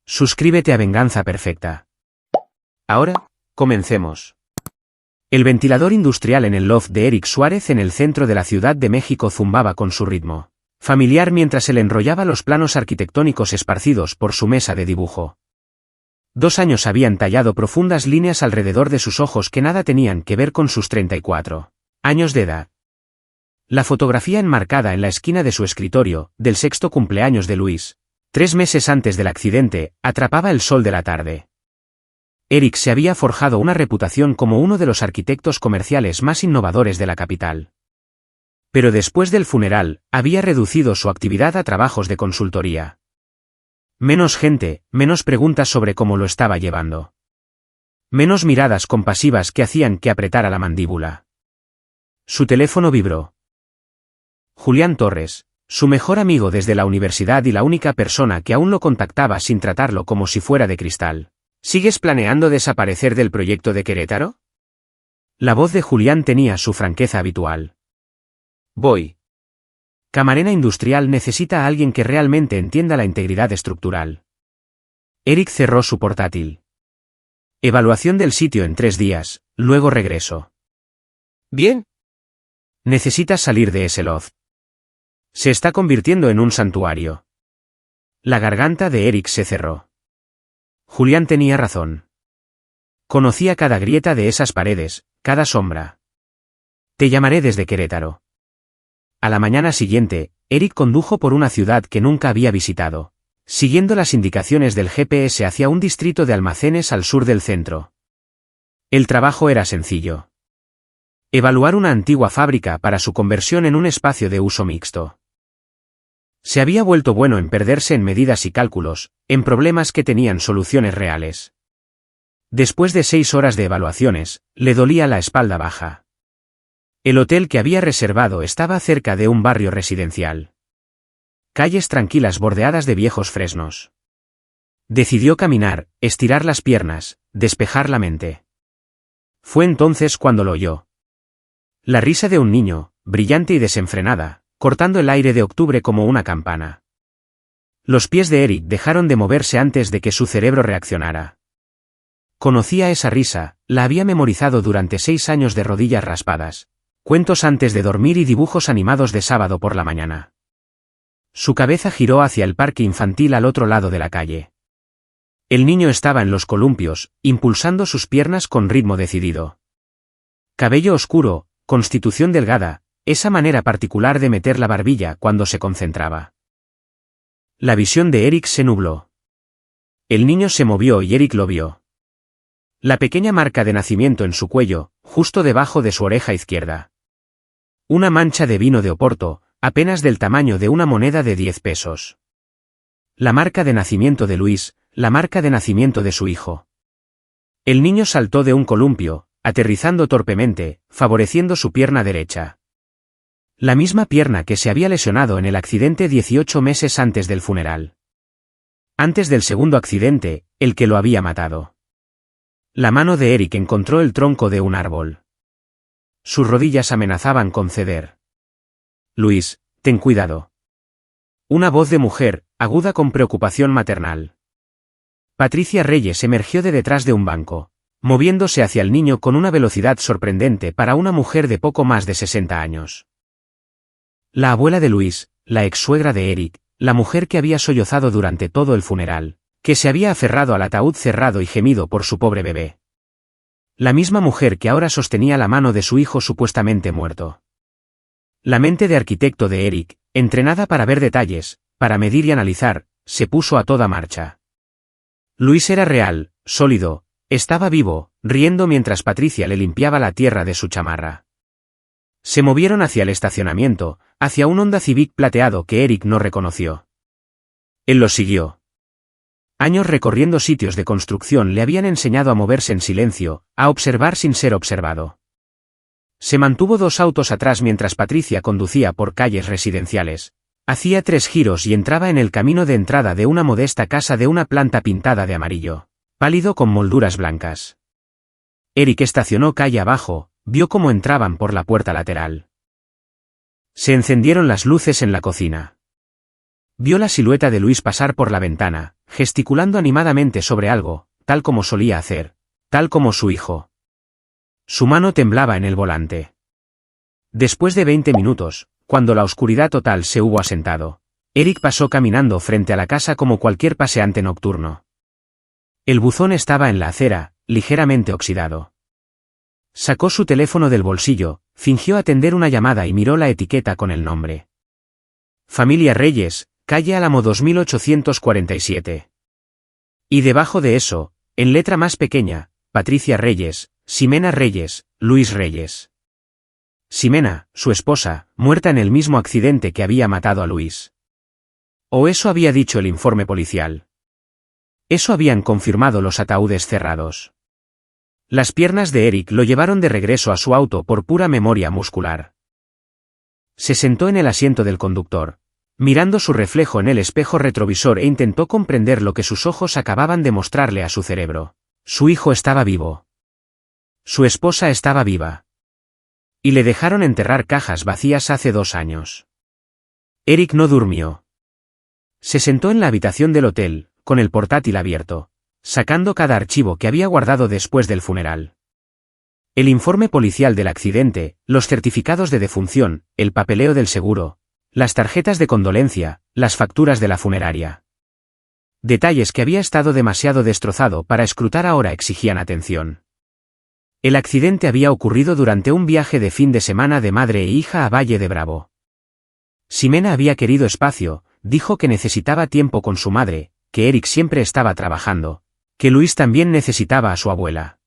Suscríbete a Venganza Perfecta. Ahora, comencemos. El ventilador industrial en el loft de Eric Suárez en el centro de la Ciudad de México zumbaba con su ritmo familiar mientras él enrollaba los planos arquitectónicos esparcidos por su mesa de dibujo. 2 años habían tallado profundas líneas alrededor de sus ojos que nada tenían que ver con sus 34 años de edad. La fotografía enmarcada en la esquina de su escritorio, del 6º cumpleaños de Luis, 3 meses antes del accidente, atrapaba el sol de la tarde. Eric se había forjado una reputación como uno de los arquitectos comerciales más innovadores de la capital. Pero después del funeral, había reducido su actividad a trabajos de consultoría. Menos gente, menos preguntas sobre cómo lo estaba llevando. Menos miradas compasivas que hacían que apretara la mandíbula. Su teléfono vibró. Julián Torres, su mejor amigo desde la universidad y la única persona que aún lo contactaba sin tratarlo como si fuera de cristal. ¿Sigues planeando desaparecer del proyecto de Querétaro? La voz de Julián tenía su franqueza habitual. Voy. Camarena Industrial necesita a alguien que realmente entienda la integridad estructural. Eric cerró su portátil. Evaluación del sitio en 3 días, luego regreso. Bien. Necesitas salir de ese loft. Se está convirtiendo en un santuario. La garganta de Eric se cerró. Julián tenía razón. Conocía cada grieta de esas paredes, cada sombra. Te llamaré desde Querétaro. A la mañana siguiente, Eric condujo por una ciudad que nunca había visitado, siguiendo las indicaciones del GPS hacia un distrito de almacenes al sur del centro. El trabajo era sencillo. Evaluar una antigua fábrica para su conversión en un espacio de uso mixto. Se había vuelto bueno en perderse en medidas y cálculos, en problemas que tenían soluciones reales. Después de 6 horas de evaluaciones, le dolía la espalda baja. El hotel que había reservado estaba cerca de un barrio residencial. Calles tranquilas bordeadas de viejos fresnos. Decidió caminar, estirar las piernas, despejar la mente. Fue entonces cuando lo oyó. La risa de un niño, brillante y desenfrenada, cortando el aire de octubre como una campana. Los pies de Eric dejaron de moverse antes de que su cerebro reaccionara. Conocía esa risa, la había memorizado durante 6 años de rodillas raspadas, cuentos antes de dormir y dibujos animados de sábado por la mañana. Su cabeza giró hacia el parque infantil al otro lado de la calle. El niño estaba en los columpios, impulsando sus piernas con ritmo decidido. Cabello oscuro, constitución delgada, esa manera particular de meter la barbilla cuando se concentraba. La visión de Eric se nubló. El niño se movió y Eric lo vio. La pequeña marca de nacimiento en su cuello, justo debajo de su oreja izquierda. Una mancha de vino de Oporto, apenas del tamaño de una moneda de 10 pesos. La marca de nacimiento de Luis, la marca de nacimiento de su hijo. El niño saltó de un columpio, aterrizando torpemente, favoreciendo su pierna derecha. La misma pierna que se había lesionado en el accidente 18 meses antes del funeral. Antes del segundo accidente, el que lo había matado. La mano de Eric encontró el tronco de un árbol. Sus rodillas amenazaban con ceder. Luis, ten cuidado. Una voz de mujer, aguda con preocupación maternal. Patricia Reyes emergió de detrás de un banco, moviéndose hacia el niño con una velocidad sorprendente para una mujer de poco más de 60 años. La abuela de Luis, la ex-suegra de Eric, la mujer que había sollozado durante todo el funeral, que se había aferrado al ataúd cerrado y gemido por su pobre bebé. La misma mujer que ahora sostenía la mano de su hijo supuestamente muerto. La mente de arquitecto de Eric, entrenada para ver detalles, para medir y analizar, se puso a toda marcha. Luis era real, sólido, estaba vivo, riendo mientras Patricia le limpiaba la tierra de su chamarra. Se movieron hacia el estacionamiento, hacia un Honda Civic plateado que Eric no reconoció. Él lo siguió. Años recorriendo sitios de construcción le habían enseñado a moverse en silencio, a observar sin ser observado. Se mantuvo 2 autos atrás mientras Patricia conducía por calles residenciales. Hacía 3 giros y entraba en el camino de entrada de una modesta casa de una planta pintada de amarillo, pálido con molduras blancas. Eric estacionó calle abajo, vio cómo entraban por la puerta lateral. Se encendieron las luces en la cocina. Vio la silueta de Luis pasar por la ventana, gesticulando animadamente sobre algo, tal como solía hacer, tal como su hijo. Su mano temblaba en el volante. Después de 20 minutos, cuando la oscuridad total se hubo asentado, Eric pasó caminando frente a la casa como cualquier paseante nocturno. El buzón estaba en la acera, ligeramente oxidado. Sacó su teléfono del bolsillo, fingió atender una llamada y miró la etiqueta con el nombre. Familia Reyes, calle Álamo 2847. Y debajo de eso, en letra más pequeña, Patricia Reyes, Ximena Reyes, Luis Reyes. Ximena, su esposa, muerta en el mismo accidente que había matado a Luis. O eso había dicho el informe policial. Eso habían confirmado los ataúdes cerrados. Las piernas de Eric lo llevaron de regreso a su auto por pura memoria muscular. Se sentó en el asiento del conductor, mirando su reflejo en el espejo retrovisor e intentó comprender lo que sus ojos acababan de mostrarle a su cerebro. Su hijo estaba vivo. Su esposa estaba viva. Y le dejaron enterrar cajas vacías hace 2 años. Eric no durmió. Se sentó en la habitación del hotel, con el portátil abierto, sacando cada archivo que había guardado después del funeral. El informe policial del accidente, los certificados de defunción, el papeleo del seguro, las tarjetas de condolencia, las facturas de la funeraria. Detalles que había estado demasiado destrozado para escrutar ahora exigían atención. El accidente había ocurrido durante un viaje de fin de semana de madre e hija a Valle de Bravo. Ximena había querido espacio, dijo que necesitaba tiempo con su madre, que Eric siempre estaba trabajando, que Luis también necesitaba a su abuela.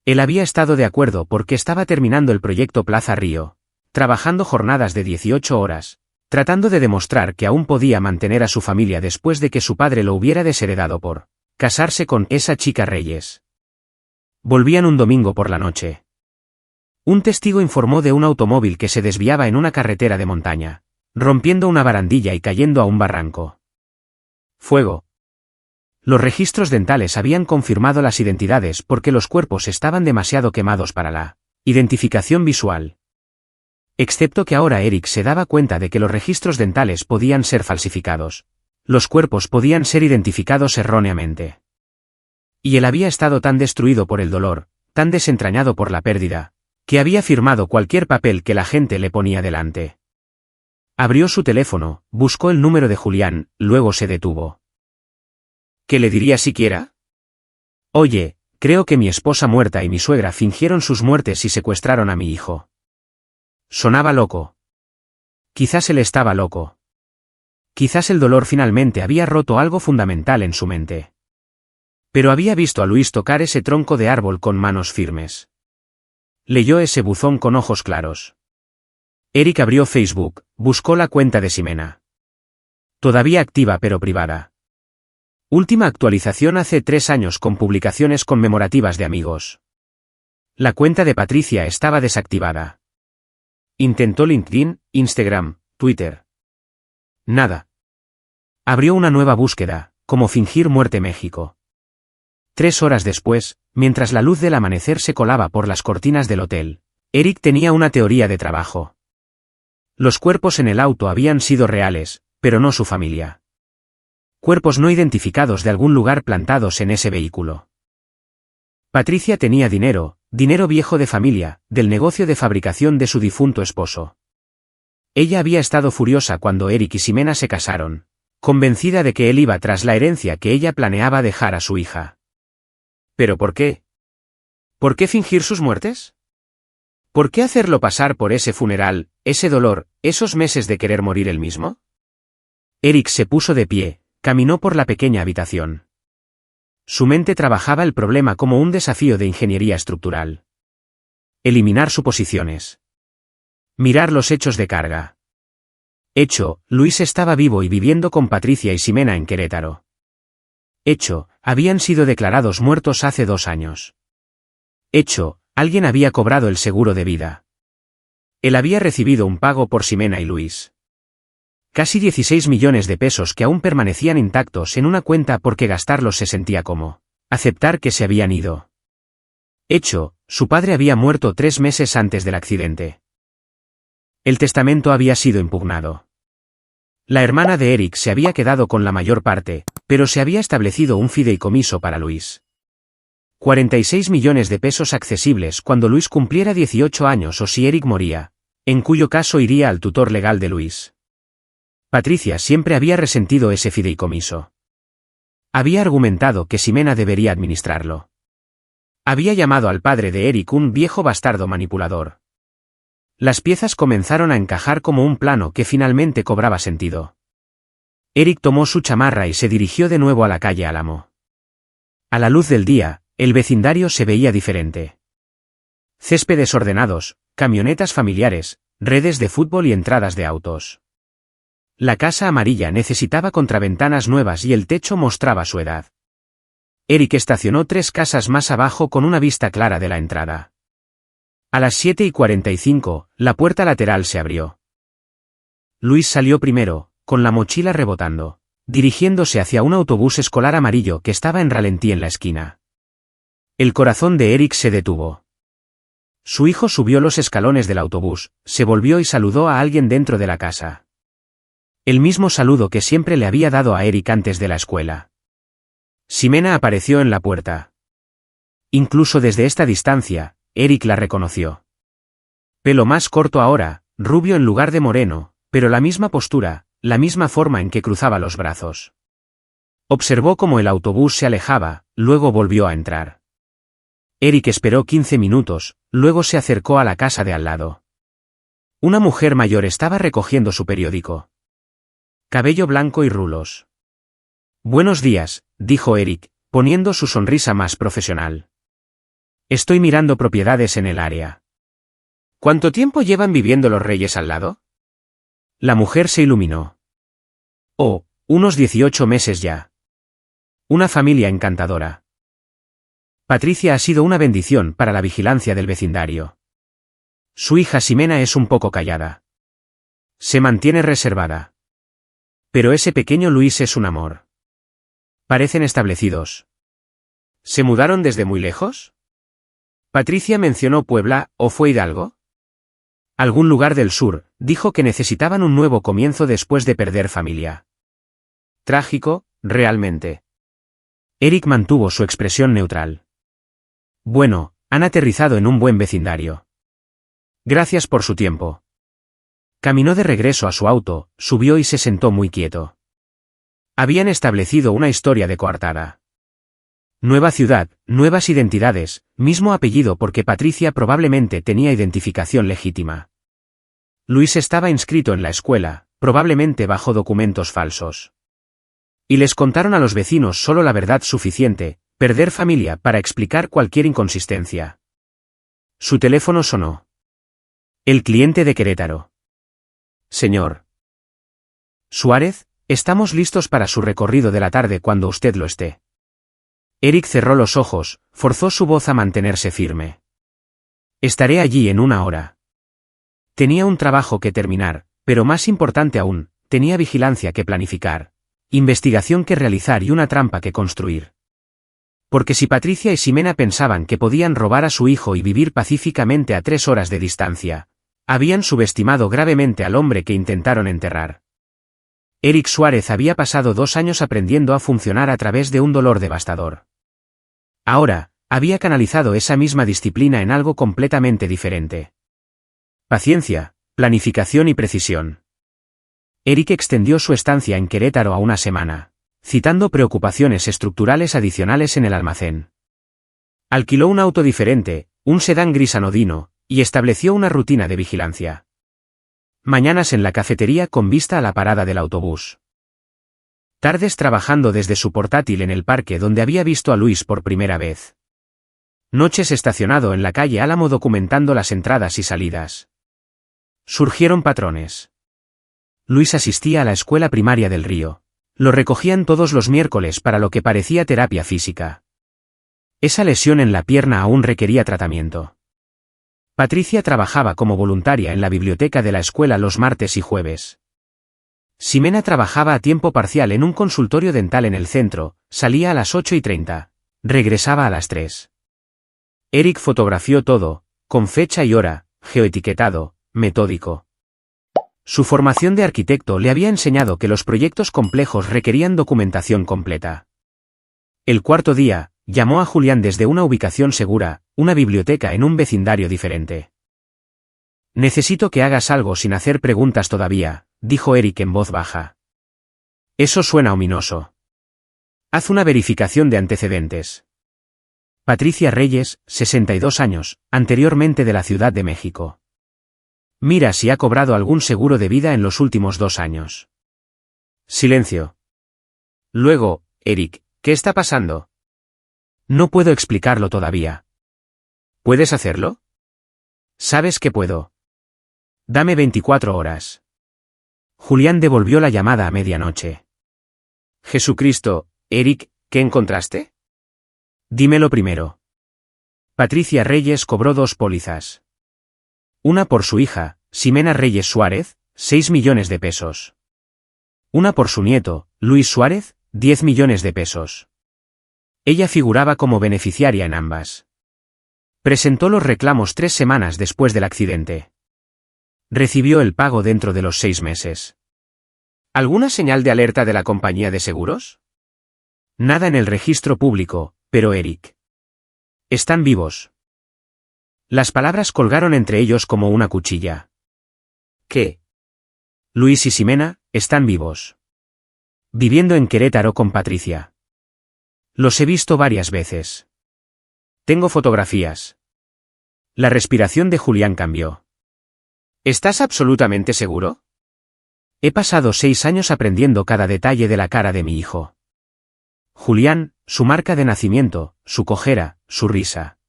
Él había estado de acuerdo porque estaba terminando el proyecto Plaza Río, trabajando jornadas de 18 horas, tratando de demostrar que aún podía mantener a su familia después de que su padre lo hubiera desheredado por casarse con esa chica Reyes. Volvían un domingo por la noche. Un testigo informó de un automóvil que se desviaba en una carretera de montaña, rompiendo una barandilla y cayendo a un barranco. Fuego. Los registros dentales habían confirmado las identidades porque los cuerpos estaban demasiado quemados para la identificación visual. Excepto que ahora Eric se daba cuenta de que los registros dentales podían ser falsificados. Los cuerpos podían ser identificados erróneamente. Y él había estado tan destruido por el dolor, tan desentrañado por la pérdida, que había firmado cualquier papel que la gente le ponía delante. Abrió su teléfono, buscó el número de Julián, luego se detuvo. ¿Qué le diría siquiera? Oye, creo que mi esposa muerta y mi suegra fingieron sus muertes y secuestraron a mi hijo. Sonaba loco. Quizás él estaba loco. Quizás el dolor finalmente había roto algo fundamental en su mente. Pero había visto a Luis tocar ese tronco de árbol con manos firmes. Leyó ese buzón con ojos claros. Eric abrió Facebook, buscó la cuenta de Ximena. Todavía activa pero privada. Última actualización hace 3 años con publicaciones conmemorativas de amigos. La cuenta de Patricia estaba desactivada. Intentó LinkedIn, Instagram, Twitter. Nada. Abrió una nueva búsqueda, como fingir muerte México. 3 horas después, mientras la luz del amanecer se colaba por las cortinas del hotel, Eric tenía una teoría de trabajo. Los cuerpos en el auto habían sido reales, pero no su familia. Cuerpos no identificados de algún lugar plantados en ese vehículo. Patricia tenía dinero viejo de familia, del negocio de fabricación de su difunto esposo. Ella había estado furiosa cuando Eric y Ximena se casaron, convencida de que él iba tras la herencia que ella planeaba dejar a su hija. ¿Pero por qué? ¿Por qué fingir sus muertes? ¿Por qué hacerlo pasar por ese funeral, ese dolor, esos meses de querer morir él mismo? Eric se puso de pie, caminó por la pequeña habitación. Su mente trabajaba el problema como un desafío de ingeniería estructural. Eliminar suposiciones. Mirar los hechos de carga. Hecho, Luis estaba vivo y viviendo con Patricia y Ximena en Querétaro. Hecho, habían sido declarados muertos hace 2 años. Hecho, alguien había cobrado el seguro de vida. Él había recibido un pago por Ximena y Luis. Casi 16 millones de pesos que aún permanecían intactos en una cuenta porque gastarlos se sentía como aceptar que se habían ido. Hecho, su padre había muerto 3 meses antes del accidente. El testamento había sido impugnado. La hermana de Eric se había quedado con la mayor parte, pero se había establecido un fideicomiso para Luis. 46 millones de pesos accesibles cuando Luis cumpliera 18 años o si Eric moría, en cuyo caso iría al tutor legal de Luis. Patricia siempre había resentido ese fideicomiso. Había argumentado que Ximena debería administrarlo. Había llamado al padre de Eric un viejo bastardo manipulador. Las piezas comenzaron a encajar como un plano que finalmente cobraba sentido. Eric tomó su chamarra y se dirigió de nuevo a la calle Álamo. A la luz del día, el vecindario se veía diferente. Céspedes ordenados, camionetas familiares, redes de fútbol y entradas de autos. La casa amarilla necesitaba contraventanas nuevas y el techo mostraba su edad. Eric estacionó 3 casas más abajo con una vista clara de la entrada. A las 7:45, la puerta lateral se abrió. Luis salió primero, con la mochila rebotando, dirigiéndose hacia un autobús escolar amarillo que estaba en ralentí en la esquina. El corazón de Eric se detuvo. Su hijo subió los escalones del autobús, se volvió y saludó a alguien dentro de la casa. El mismo saludo que siempre le había dado a Eric antes de la escuela. Ximena apareció en la puerta. Incluso desde esta distancia, Eric la reconoció. Pelo más corto ahora, rubio en lugar de moreno, pero la misma postura, la misma forma en que cruzaba los brazos. Observó cómo el autobús se alejaba, luego volvió a entrar. Eric esperó 15 minutos, luego se acercó a la casa de al lado. Una mujer mayor estaba recogiendo su periódico. Cabello blanco y rulos. Buenos días, dijo Eric, poniendo su sonrisa más profesional. Estoy mirando propiedades en el área. ¿Cuánto tiempo llevan viviendo los Reyes al lado? La mujer se iluminó. Oh, unos 18 meses ya. Una familia encantadora. Patricia ha sido una bendición para la vigilancia del vecindario. Su hija Ximena es un poco callada. Se mantiene reservada. Pero ese pequeño Luis es un amor. Parecen establecidos. ¿Se mudaron desde muy lejos? Patricia mencionó Puebla, ¿o fue Hidalgo? Algún lugar del sur, dijo que necesitaban un nuevo comienzo después de perder familia. Trágico, realmente. Eric mantuvo su expresión neutral. Bueno, han aterrizado en un buen vecindario. Gracias por su tiempo. Caminó de regreso a su auto, subió y se sentó muy quieto. Habían establecido una historia de coartada. Nueva ciudad, nuevas identidades, mismo apellido porque Patricia probablemente tenía identificación legítima. Luis estaba inscrito en la escuela, probablemente bajo documentos falsos. Y les contaron a los vecinos solo la verdad suficiente, perder familia para explicar cualquier inconsistencia. Su teléfono sonó. El cliente de Querétaro. Señor Suárez, estamos listos para su recorrido de la tarde cuando usted lo esté. Eric cerró los ojos, forzó su voz a mantenerse firme. Estaré allí en 1 hora. Tenía un trabajo que terminar, pero más importante aún, tenía vigilancia que planificar, investigación que realizar y una trampa que construir. Porque si Patricia y Ximena pensaban que podían robar a su hijo y vivir pacíficamente a 3 horas de distancia, habían subestimado gravemente al hombre que intentaron enterrar. Eric Suárez había pasado 2 años aprendiendo a funcionar a través de un dolor devastador. Ahora, había canalizado esa misma disciplina en algo completamente diferente. Paciencia, planificación y precisión. Eric extendió su estancia en Querétaro a 1 semana, citando preocupaciones estructurales adicionales en el almacén. Alquiló un auto diferente, un sedán gris anodino, y estableció una rutina de vigilancia. Mañanas en la cafetería con vista a la parada del autobús. Tardes trabajando desde su portátil en el parque donde había visto a Luis por primera vez. Noches estacionado en la calle Álamo documentando las entradas y salidas. Surgieron patrones. Luis asistía a la escuela primaria del Río. Lo recogían todos los miércoles para lo que parecía terapia física. Esa lesión en la pierna aún requería tratamiento. Patricia trabajaba como voluntaria en la biblioteca de la escuela los martes y jueves. Ximena trabajaba a tiempo parcial en un consultorio dental en el centro, salía a las 8:30, regresaba a las 3. Eric fotografió todo, con fecha y hora, geoetiquetado, metódico. Su formación de arquitecto le había enseñado que los proyectos complejos requerían documentación completa. El cuarto día, llamó a Julián desde una ubicación segura, una biblioteca en un vecindario diferente. Necesito que hagas algo sin hacer preguntas todavía, dijo Eric en voz baja. Eso suena ominoso. Haz una verificación de antecedentes. Patricia Reyes, 62 años, anteriormente de la Ciudad de México. Mira si ha cobrado algún seguro de vida en los últimos 2 años. Silencio. Luego, Eric, ¿qué está pasando? No puedo explicarlo todavía. ¿Puedes hacerlo? Sabes que puedo. Dame 24 horas. Julián devolvió la llamada a medianoche. Jesucristo, Eric, ¿qué encontraste? Dímelo primero. Patricia Reyes cobró 2 pólizas. Una por su hija, Ximena Reyes Suárez, 6 millones de pesos. Una por su nieto, Luis Suárez, 10 millones de pesos. Ella figuraba como beneficiaria en ambas. Presentó los reclamos 3 semanas después del accidente. Recibió el pago dentro de los 6 meses. ¿Alguna señal de alerta de la compañía de seguros? Nada en el registro público, pero Eric. Están vivos. Las palabras colgaron entre ellos como una cuchilla. ¿Qué? Luis y Ximena, están vivos. Viviendo en Querétaro con Patricia. Los he visto varias veces. Tengo fotografías. La respiración de Julián cambió. ¿Estás absolutamente seguro? He pasado 6 años aprendiendo cada detalle de la cara de mi hijo. Julián, su marca de nacimiento, su cojera, su risa.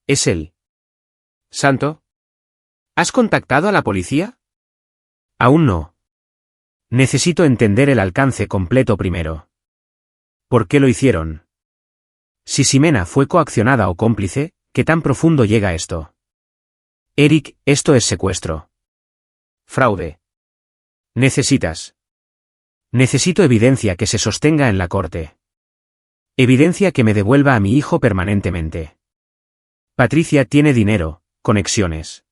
Es él. ¿Santo? ¿Has contactado a la policía? Aún no. Necesito entender el alcance completo primero. ¿Por qué lo hicieron? Si Ximena fue coaccionada o cómplice, ¿qué tan profundo llega esto? Eric, esto es secuestro. Fraude. Necesito evidencia que se sostenga en la corte. Evidencia que me devuelva a mi hijo permanentemente. Patricia tiene dinero, conexiones.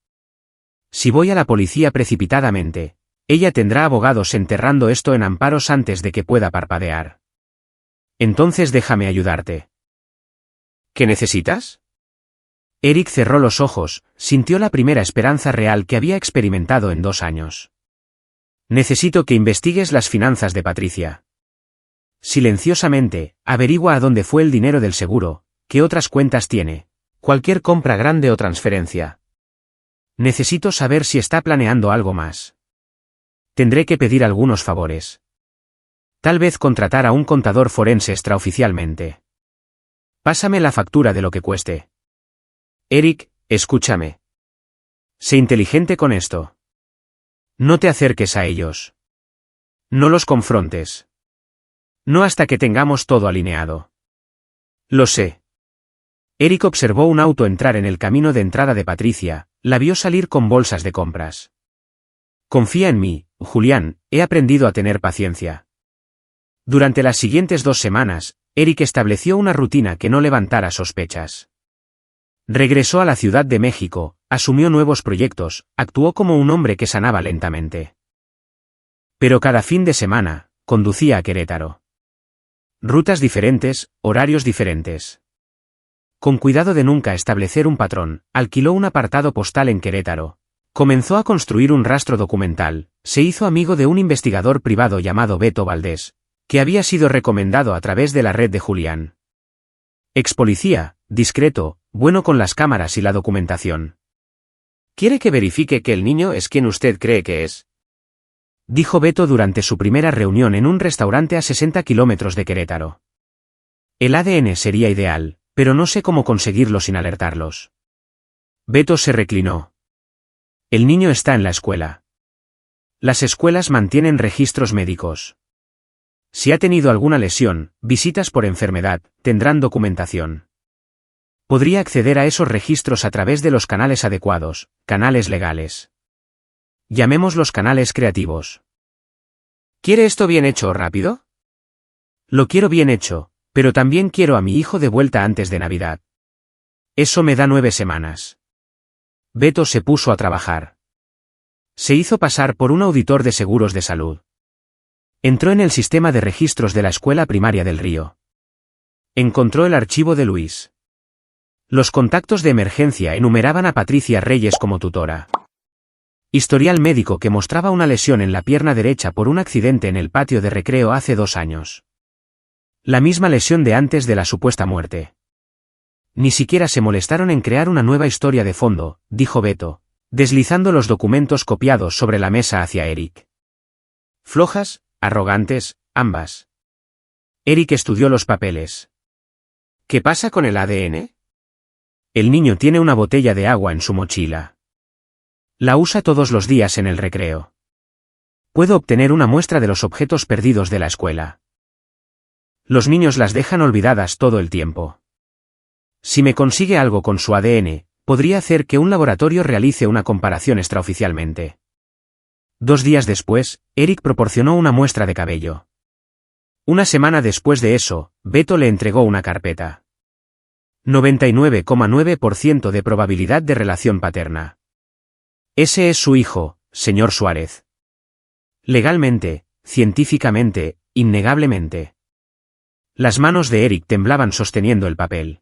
Si voy a la policía precipitadamente, ella tendrá abogados enterrando esto en amparos antes de que pueda parpadear. Entonces déjame ayudarte. ¿Qué necesitas? Eric cerró los ojos, sintió la primera esperanza real que había experimentado en 2 años. Necesito que investigues las finanzas de Patricia. Silenciosamente, averigua a dónde fue el dinero del seguro, qué otras cuentas tiene, cualquier compra grande o transferencia. Necesito saber si está planeando algo más. Tendré que pedir algunos favores. Tal vez contratar a un contador forense extraoficialmente. Pásame la factura de lo que cueste. Eric, escúchame. Sé inteligente con esto. No te acerques a ellos. No los confrontes. No hasta que tengamos todo alineado. Lo sé. Eric observó un auto entrar en el camino de entrada de Patricia, la vio salir con bolsas de compras. Confía en mí, Julián, he aprendido a tener paciencia. Durante las siguientes 2 semanas, Eric estableció una rutina que no levantara sospechas. Regresó a la Ciudad de México, asumió nuevos proyectos, actuó como un hombre que sanaba lentamente. Pero cada fin de semana, conducía a Querétaro. Rutas diferentes, horarios diferentes. Con cuidado de nunca establecer un patrón, alquiló un apartado postal en Querétaro. Comenzó a construir un rastro documental, se hizo amigo de un investigador privado llamado Beto Valdés, que había sido recomendado a través de la red de Julián. Expolicía, discreto, bueno con las cámaras y la documentación. ¿Quiere que verifique que el niño es quien usted cree que es? Dijo Beto durante su primera reunión en un restaurante a 60 kilómetros de Querétaro. El ADN sería ideal, pero no sé cómo conseguirlo sin alertarlos. Beto se reclinó. El niño está en la escuela. Las escuelas mantienen registros médicos. Si ha tenido alguna lesión, visitas por enfermedad, tendrán documentación. Podría acceder a esos registros a través de los canales adecuados, canales legales. Llamémoslos canales creativos. ¿Quiere esto bien hecho rápido? Lo quiero bien hecho, pero también quiero a mi hijo de vuelta antes de Navidad. Eso me da 9 semanas. Beto se puso a trabajar. Se hizo pasar por un auditor de seguros de salud. Entró en el sistema de registros de la escuela primaria del Río. Encontró el archivo de Luis. Los contactos de emergencia enumeraban a Patricia Reyes como tutora. Historial médico que mostraba una lesión en la pierna derecha por un accidente en el patio de recreo hace 2 años. La misma lesión de antes de la supuesta muerte. Ni siquiera se molestaron en crear una nueva historia de fondo, dijo Beto, deslizando los documentos copiados sobre la mesa hacia Eric. Flojas, arrogantes, ambas. Eric estudió los papeles. ¿Qué pasa con el ADN? El niño tiene una botella de agua en su mochila. La usa todos los días en el recreo. Puedo obtener una muestra de los objetos perdidos de la escuela. Los niños las dejan olvidadas todo el tiempo. Si me consigue algo con su ADN, podría hacer que un laboratorio realice una comparación extraoficialmente. 2 días después, Eric proporcionó una muestra de cabello. Una semana después de eso, Beto le entregó una carpeta. 99,9% de probabilidad de relación paterna. Ese es su hijo, señor Suárez. Legalmente, científicamente, innegablemente. Las manos de Eric temblaban sosteniendo el papel.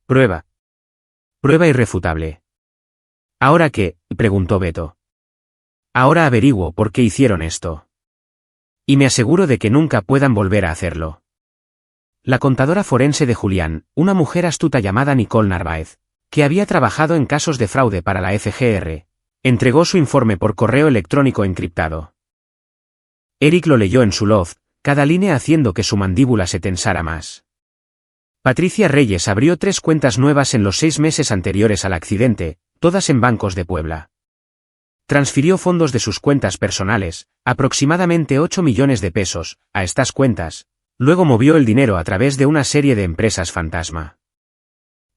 Prueba. Prueba irrefutable. ¿Ahora qué?, preguntó Beto. Ahora averiguo por qué hicieron esto. Y me aseguro de que nunca puedan volver a hacerlo. La contadora forense de Julián, una mujer astuta llamada Nicole Narváez, que había trabajado en casos de fraude para la FGR, entregó su informe por correo electrónico encriptado. Eric lo leyó en su loft, cada línea haciendo que su mandíbula se tensara más. Patricia Reyes abrió 3 cuentas nuevas en los 6 meses anteriores al accidente, todas en bancos de Puebla. Transfirió fondos de sus cuentas personales, aproximadamente 8 millones de pesos, a estas cuentas, luego movió el dinero a través de una serie de empresas fantasma.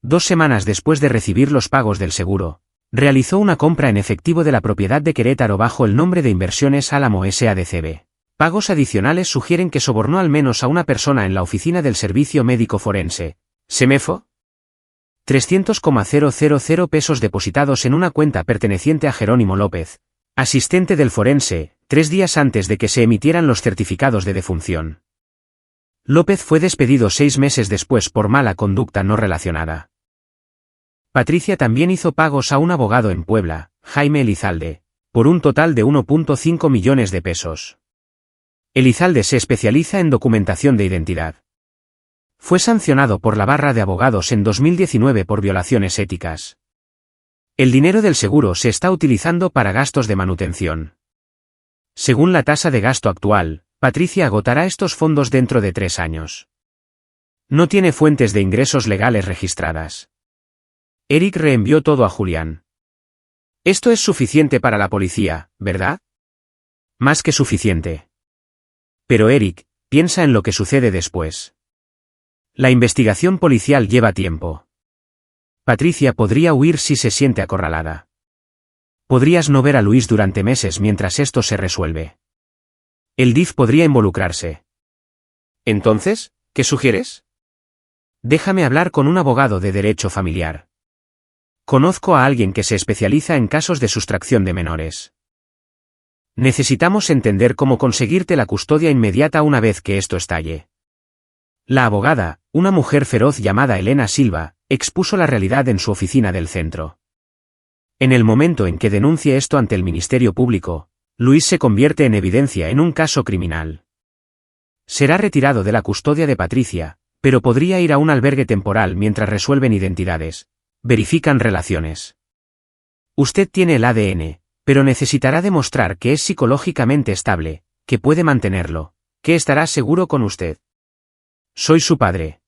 2 semanas después de recibir los pagos del seguro, realizó una compra en efectivo de la propiedad de Querétaro bajo el nombre de Inversiones Álamo S.A.D.C.B. Pagos adicionales sugieren que sobornó al menos a una persona en la oficina del Servicio Médico Forense, SEMEFO. 300,000 pesos depositados en una cuenta perteneciente a Jerónimo López, asistente del forense, 3 días antes de que se emitieran los certificados de defunción. López fue despedido 6 meses después por mala conducta no relacionada. Patricia también hizo pagos a un abogado en Puebla, Jaime Elizalde, por un total de 1,5 millones de pesos. Elizalde se especializa en documentación de identidad. Fue sancionado por la barra de abogados en 2019 por violaciones éticas. El dinero del seguro se está utilizando para gastos de manutención. Según la tasa de gasto actual, Patricia agotará estos fondos dentro de 3 años. No tiene fuentes de ingresos legales registradas. Eric reenvió todo a Julián. Esto es suficiente para la policía, ¿verdad? Más que suficiente. Pero Eric, piensa en lo que sucede después. La investigación policial lleva tiempo. Patricia podría huir si se siente acorralada. Podrías no ver a Luis durante meses mientras esto se resuelve. El DIF podría involucrarse. Entonces, ¿qué sugieres? Déjame hablar con un abogado de derecho familiar. Conozco a alguien que se especializa en casos de sustracción de menores. Necesitamos entender cómo conseguirte la custodia inmediata una vez que esto estalle. La abogada, una mujer feroz llamada Elena Silva, expuso la realidad en su oficina del centro. En el momento en que denuncie esto ante el Ministerio Público, Luis se convierte en evidencia en un caso criminal. Será retirado de la custodia de Patricia, pero podría ir a un albergue temporal mientras resuelven identidades, verifican relaciones. Usted tiene el ADN, pero necesitará demostrar que es psicológicamente estable, que puede mantenerlo, que estará seguro con usted. Soy su padre.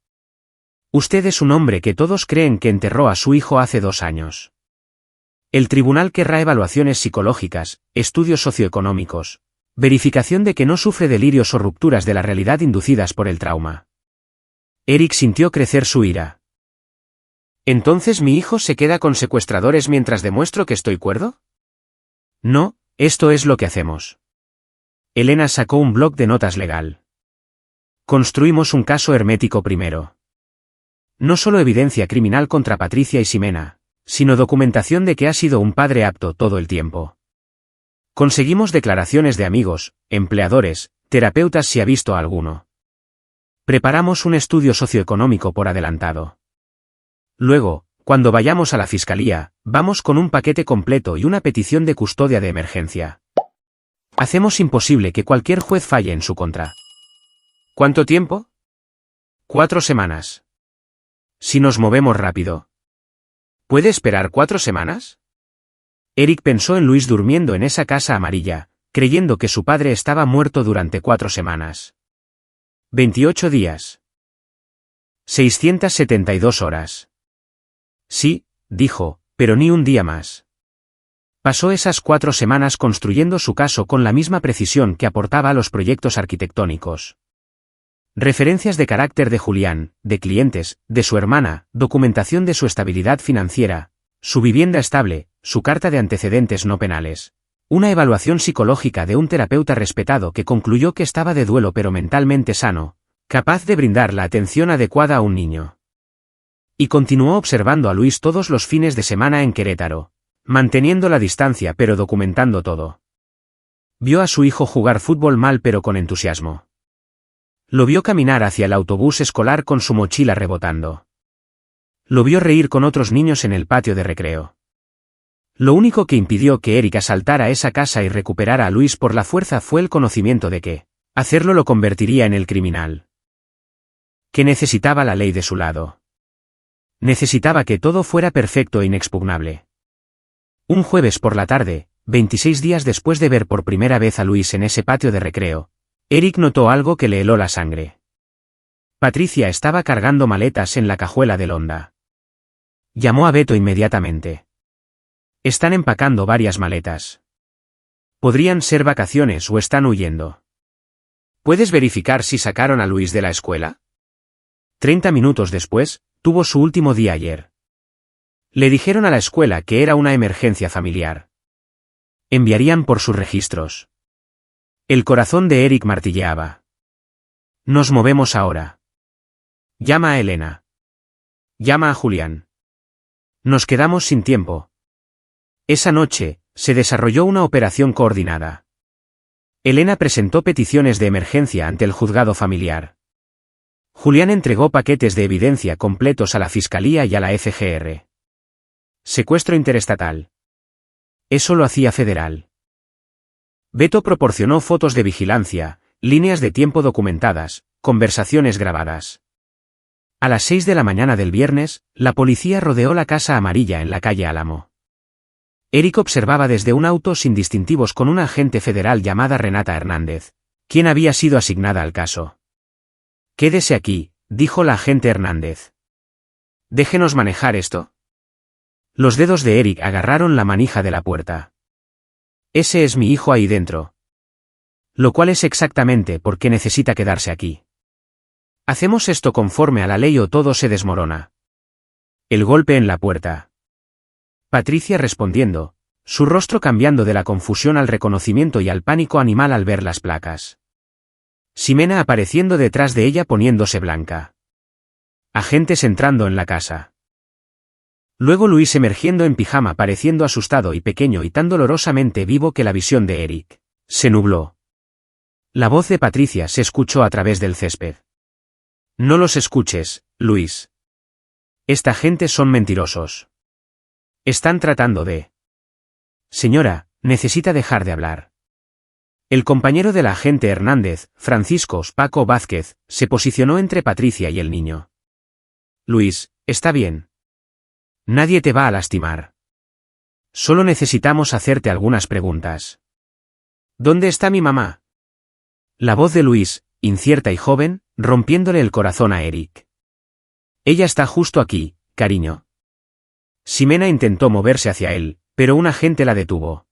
Usted es un hombre que todos creen que enterró a su hijo hace 2 años. El tribunal querrá evaluaciones psicológicas, estudios socioeconómicos, verificación de que no sufre delirios o rupturas de la realidad inducidas por el trauma. Eric sintió crecer su ira. ¿Entonces mi hijo se queda con secuestradores mientras demuestro que estoy cuerdo? No, esto es lo que hacemos. Elena sacó un bloc de notas legal. Construimos un caso hermético primero. No solo evidencia criminal contra Patricia y Ximena, sino documentación de que ha sido un padre apto todo el tiempo. Conseguimos declaraciones de amigos, empleadores, terapeutas si ha visto a alguno. Preparamos un estudio socioeconómico por adelantado. Luego, cuando vayamos a la fiscalía, vamos con un paquete completo y una petición de custodia de emergencia. Hacemos imposible que cualquier juez falle en su contra. ¿Cuánto tiempo? 4 semanas. Si nos movemos rápido. ¿Puede esperar 4 semanas? Eric pensó en Luis durmiendo en esa casa amarilla, creyendo que su padre estaba muerto durante 4 semanas. 28 días. 672 horas. Sí, dijo, pero ni un día más. Pasó esas 4 semanas construyendo su caso con la misma precisión que aportaba a los proyectos arquitectónicos. Referencias de carácter de Julián, de clientes, de su hermana, documentación de su estabilidad financiera, su vivienda estable, su carta de antecedentes no penales. Una evaluación psicológica de un terapeuta respetado que concluyó que estaba de duelo pero mentalmente sano, capaz de brindar la atención adecuada a un niño. Y continuó observando a Luis todos los fines de semana en Querétaro, manteniendo la distancia pero documentando todo. Vio a su hijo jugar fútbol mal pero con entusiasmo. Lo vio caminar hacia el autobús escolar con su mochila rebotando. Lo vio reír con otros niños en el patio de recreo. Lo único que impidió que Eric asaltara esa casa y recuperara a Luis por la fuerza fue el conocimiento de que hacerlo lo convertiría en el criminal. Que necesitaba la ley de su lado. Necesitaba que todo fuera perfecto e inexpugnable. Un jueves por la tarde, 26 días después de ver por primera vez a Luis en ese patio de recreo, Eric notó algo que le heló la sangre. Patricia estaba cargando maletas en la cajuela del Honda. Llamó a Beto inmediatamente. Están empacando varias maletas. Podrían ser vacaciones o están huyendo. ¿Puedes verificar si sacaron a Luis de la escuela? 30 minutos después, tuvo su último día ayer. Le dijeron a la escuela que era una emergencia familiar. Enviarían por sus registros. El corazón de Eric martilleaba. Nos movemos ahora. Llama a Elena. Llama a Julián. Nos quedamos sin tiempo. Esa noche, se desarrolló una operación coordinada. Elena presentó peticiones de emergencia ante el juzgado familiar. Julián entregó paquetes de evidencia completos a la Fiscalía y a la FGR. Secuestro interestatal. Eso lo hacía federal. Beto proporcionó fotos de vigilancia, líneas de tiempo documentadas, conversaciones grabadas. A las 6 de la mañana del viernes, la policía rodeó la casa amarilla en la calle Álamo. Eric observaba desde un auto sin distintivos con una agente federal llamada Renata Hernández, quien había sido asignada al caso. Quédese aquí, dijo la agente Hernández. Déjenos manejar esto. Los dedos de Eric agarraron la manija de la puerta. Ese es mi hijo ahí dentro. Lo cual es exactamente por qué necesita quedarse aquí. Hacemos esto conforme a la ley o todo se desmorona. El golpe en la puerta. Patricia respondiendo, su rostro cambiando de la confusión al reconocimiento y al pánico animal al ver las placas. Ximena apareciendo detrás de ella poniéndose blanca. Agentes entrando en la casa. Luego Luis emergiendo en pijama pareciendo asustado y pequeño y tan dolorosamente vivo que la visión de Eric se nubló. La voz de Patricia se escuchó a través del césped. No los escuches, Luis. Esta gente son mentirosos. Están tratando de... Señora, necesita dejar de hablar. El compañero de la agente Hernández, Francisco Paco Vázquez, se posicionó entre Patricia y el niño. Luis, está bien. Nadie te va a lastimar. Solo necesitamos hacerte algunas preguntas. ¿Dónde está mi mamá? La voz de Luis, incierta y joven, rompiéndole el corazón a Eric. Ella está justo aquí, cariño. Ximena intentó moverse hacia él, pero un agente la detuvo.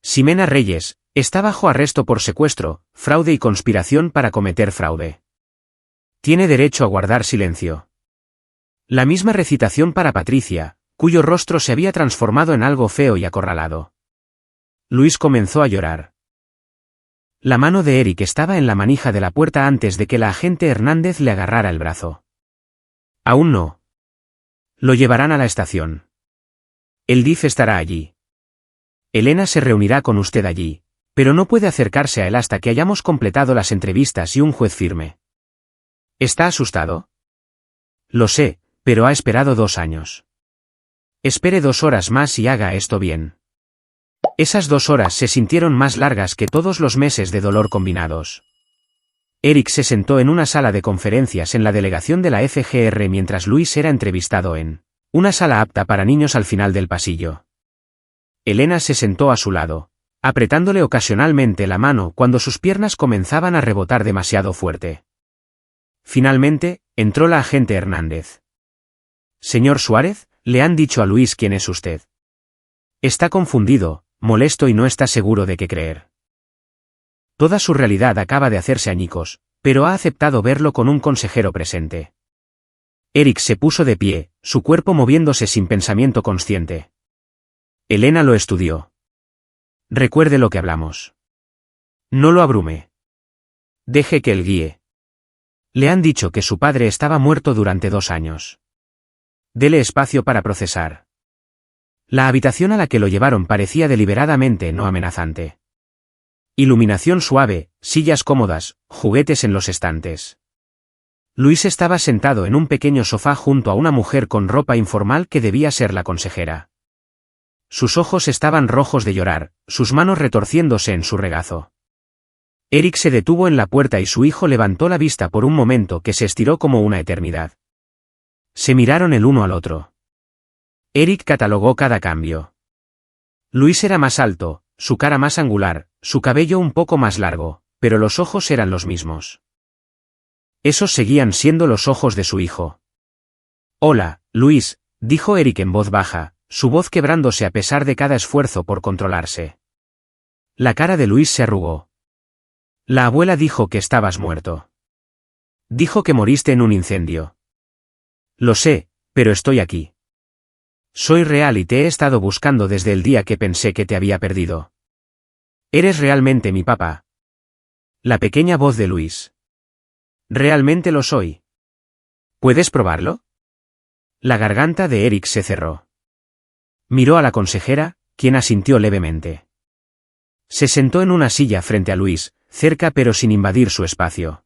Ximena Reyes, está bajo arresto por secuestro, fraude y conspiración para cometer fraude. Tiene derecho a guardar silencio. La misma recitación para Patricia, cuyo rostro se había transformado en algo feo y acorralado. Luis comenzó a llorar. La mano de Eric estaba en la manija de la puerta antes de que la agente Hernández le agarrara el brazo. Aún no. Lo llevarán a la estación. El DIF estará allí. Elena se reunirá con usted allí, pero no puede acercarse a él hasta que hayamos completado las entrevistas y un juez firme. ¿Está asustado? Lo sé, pero ha esperado 2 años. Espere 2 horas más y haga esto bien. Esas 2 horas se sintieron más largas que todos los meses de dolor combinados. Eric se sentó en una sala de conferencias en la delegación de la FGR mientras Luis era entrevistado en una sala apta para niños al final del pasillo. Elena se sentó a su lado, apretándole ocasionalmente la mano cuando sus piernas comenzaban a rebotar demasiado fuerte. Finalmente, entró la agente Hernández. Señor Suárez, le han dicho a Luis quién es usted. Está confundido, molesto y no está seguro de qué creer. Toda su realidad acaba de hacerse añicos, pero ha aceptado verlo con un consejero presente. Eric se puso de pie, su cuerpo moviéndose sin pensamiento consciente. Elena lo estudió. Recuerde lo que hablamos. No lo abrume. Deje que él guíe. Le han dicho que su padre estaba muerto durante 2 años. Dele espacio para procesar. La habitación a la que lo llevaron parecía deliberadamente no amenazante. Iluminación suave, sillas cómodas, juguetes en los estantes. Luis estaba sentado en un pequeño sofá junto a una mujer con ropa informal que debía ser la consejera. Sus ojos estaban rojos de llorar, sus manos retorciéndose en su regazo. Eric se detuvo en la puerta y su hijo levantó la vista por un momento que se estiró como una eternidad. Se miraron el uno al otro. Eric catalogó cada cambio. Luis era más alto, su cara más angular, su cabello un poco más largo, pero los ojos eran los mismos. Esos seguían siendo los ojos de su hijo. Hola, Luis, dijo Eric en voz baja, su voz quebrándose a pesar de cada esfuerzo por controlarse. La cara de Luis se arrugó. La abuela dijo que estabas muerto. Dijo que moriste en un incendio. Lo sé, pero estoy aquí. Soy real y te he estado buscando desde el día que pensé que te había perdido. Eres realmente mi papá. La pequeña voz de Luis. Realmente lo soy. ¿Puedes probarlo? La garganta de Eric se cerró. Miró a la consejera, quien asintió levemente. Se sentó en una silla frente a Luis, cerca pero sin invadir su espacio.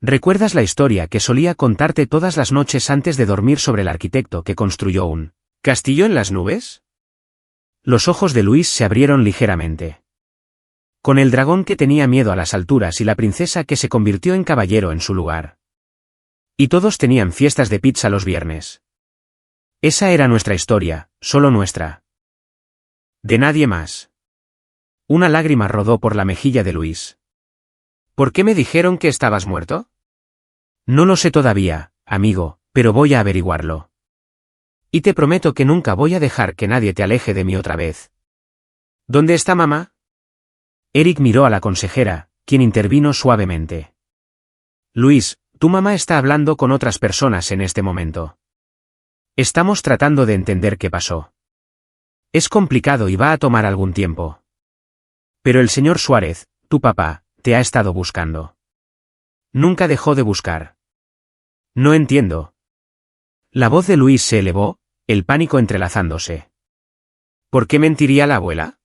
¿Recuerdas la historia que solía contarte todas las noches antes de dormir sobre el arquitecto que construyó un castillo en las nubes? Los ojos de Luis se abrieron ligeramente. Con el dragón que tenía miedo a las alturas y la princesa que se convirtió en caballero en su lugar. Y todos tenían fiestas de pizza los viernes. Esa era nuestra historia, solo nuestra. De nadie más. Una lágrima rodó por la mejilla de Luis. ¿Por qué me dijeron que estabas muerto? No lo sé todavía, amigo, pero voy a averiguarlo. Y te prometo que nunca voy a dejar que nadie te aleje de mí otra vez. ¿Dónde está mamá? Eric miró a la consejera, quien intervino suavemente. Luis, tu mamá está hablando con otras personas en este momento. Estamos tratando de entender qué pasó. Es complicado y va a tomar algún tiempo. Pero el señor Suárez, tu papá, te ha estado buscando. Nunca dejó de buscar. No entiendo. La voz de Luis se elevó, el pánico entrelazándose. ¿Por qué mentiría la abuela?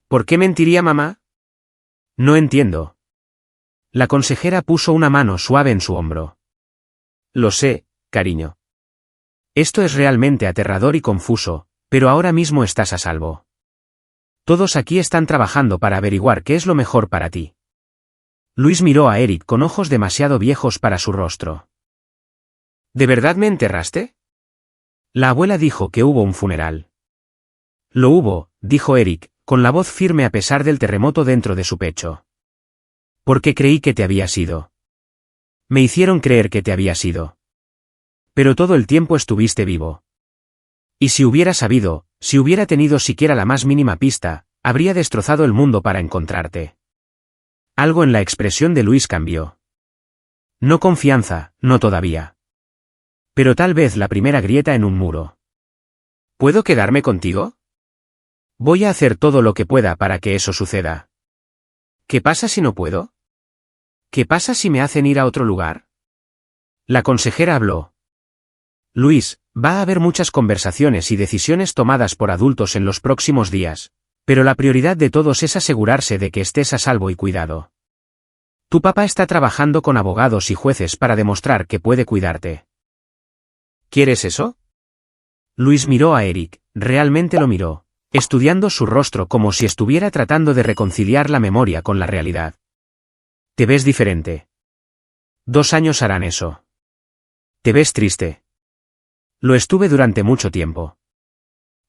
¿Por qué mentiría mamá? No entiendo. La consejera puso una mano suave en su hombro. Lo sé, cariño. Esto es realmente aterrador y confuso, pero ahora mismo estás a salvo. Todos aquí están trabajando para averiguar qué es lo mejor para ti. Luis miró a Eric con ojos demasiado viejos para su rostro. ¿De verdad me enterraste? La abuela dijo que hubo un funeral. Lo hubo, dijo Eric, con la voz firme a pesar del terremoto dentro de su pecho. Porque creí que te habías ido. Me hicieron creer que te habías ido. Pero todo el tiempo estuviste vivo. Y si hubiera sabido, si hubiera tenido siquiera la más mínima pista, habría destrozado el mundo para encontrarte. Algo en la expresión de Luis cambió. No confianza, no todavía. Pero tal vez la primera grieta en un muro. ¿Puedo quedarme contigo? Voy a hacer todo lo que pueda para que eso suceda. ¿Qué pasa si no puedo? ¿Qué pasa si me hacen ir a otro lugar? La consejera habló. Luis, va a haber muchas conversaciones y decisiones tomadas por adultos en los próximos días, pero la prioridad de todos es asegurarse de que estés a salvo y cuidado. Tu papá está trabajando con abogados y jueces para demostrar que puede cuidarte. ¿Quieres eso? Luis miró a Eric, realmente lo miró, estudiando su rostro como si estuviera tratando de reconciliar la memoria con la realidad. Te ves diferente. 2 años harán eso. Te ves triste. Lo estuve durante mucho tiempo.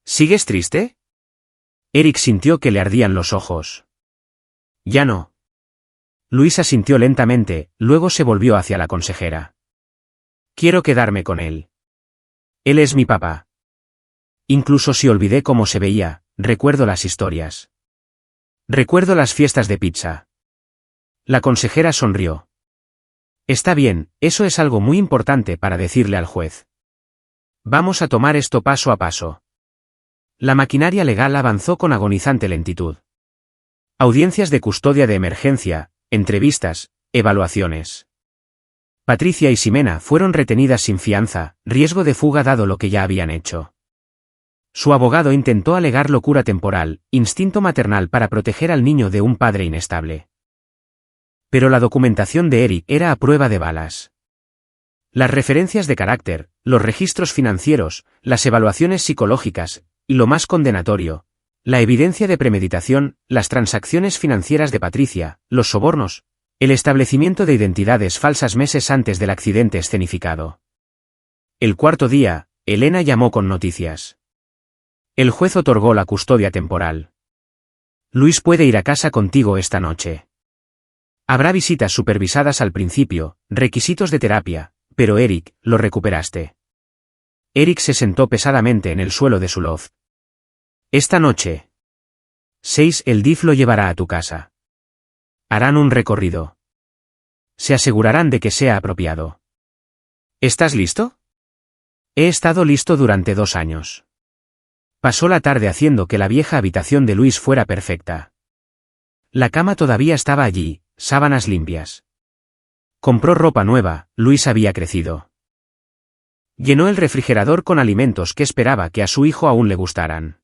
¿Sigues triste? Eric sintió que le ardían los ojos. Ya no. Luis asintió lentamente, luego se volvió hacia la consejera. Quiero quedarme con él. Él es mi papá. Incluso si olvidé cómo se veía, recuerdo las historias. Recuerdo las fiestas de pizza. La consejera sonrió. Está bien, eso es algo muy importante para decirle al juez. Vamos a tomar esto paso a paso. La maquinaria legal avanzó con agonizante lentitud. Audiencias de custodia de emergencia, entrevistas, evaluaciones. Patricia y Ximena fueron retenidas sin fianza, riesgo de fuga dado lo que ya habían hecho. Su abogado intentó alegar locura temporal, instinto maternal para proteger al niño de un padre inestable. Pero la documentación de Eric era a prueba de balas. Las referencias de carácter, los registros financieros, las evaluaciones psicológicas, y lo más condenatorio, la evidencia de premeditación, las transacciones financieras de Patricia, los sobornos, el establecimiento de identidades falsas meses antes del accidente escenificado. El cuarto día, Elena llamó con noticias. El juez otorgó la custodia temporal. Luis puede ir a casa contigo esta noche. Habrá visitas supervisadas al principio, requisitos de terapia, pero Eric, lo recuperaste. Eric se sentó pesadamente en el suelo de su loft. Esta noche. 6. El DIF lo llevará a tu casa. Harán un recorrido. Se asegurarán de que sea apropiado. ¿Estás listo? He estado listo durante 2 años. Pasó la tarde haciendo que la vieja habitación de Luis fuera perfecta. La cama todavía estaba allí, sábanas limpias. Compró ropa nueva, Luis había crecido. Llenó el refrigerador con alimentos que esperaba que a su hijo aún le gustaran.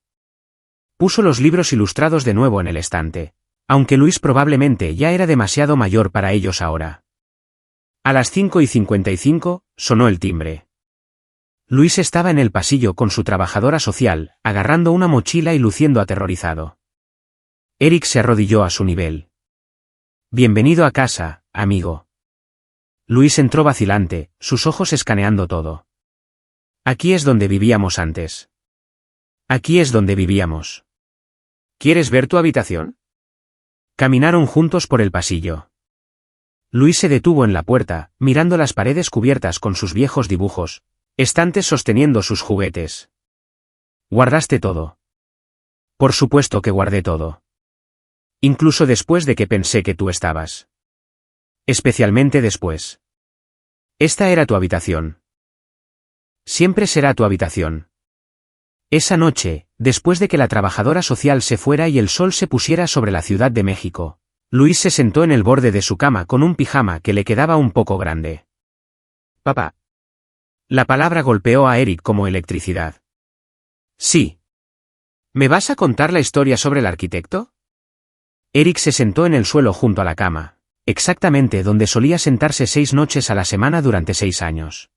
Puso los libros ilustrados de nuevo en el estante, aunque Luis probablemente ya era demasiado mayor para ellos ahora. A las 5:55, sonó el timbre. Luis estaba en el pasillo con su trabajadora social, agarrando una mochila y luciendo aterrorizado. Eric se arrodilló a su nivel. Bienvenido a casa, amigo. Luis entró vacilante, sus ojos escaneando todo. Aquí es donde vivíamos antes. Aquí es donde vivíamos. ¿Quieres ver tu habitación? Caminaron juntos por el pasillo. Luis se detuvo en la puerta, mirando las paredes cubiertas con sus viejos dibujos, estantes sosteniendo sus juguetes. ¿Guardaste todo? Por supuesto que guardé todo. Incluso después de que pensé que tú estabas. Especialmente después. Esta era tu habitación. Siempre será tu habitación. Esa noche, después de que la trabajadora social se fuera y el sol se pusiera sobre la Ciudad de México, Luis se sentó en el borde de su cama con un pijama que le quedaba un poco grande. Papá. La palabra golpeó a Eric como electricidad. Sí. ¿Me vas a contar la historia sobre el arquitecto? Eric se sentó en el suelo junto a la cama, exactamente donde solía sentarse 6 noches a la semana durante 6 años.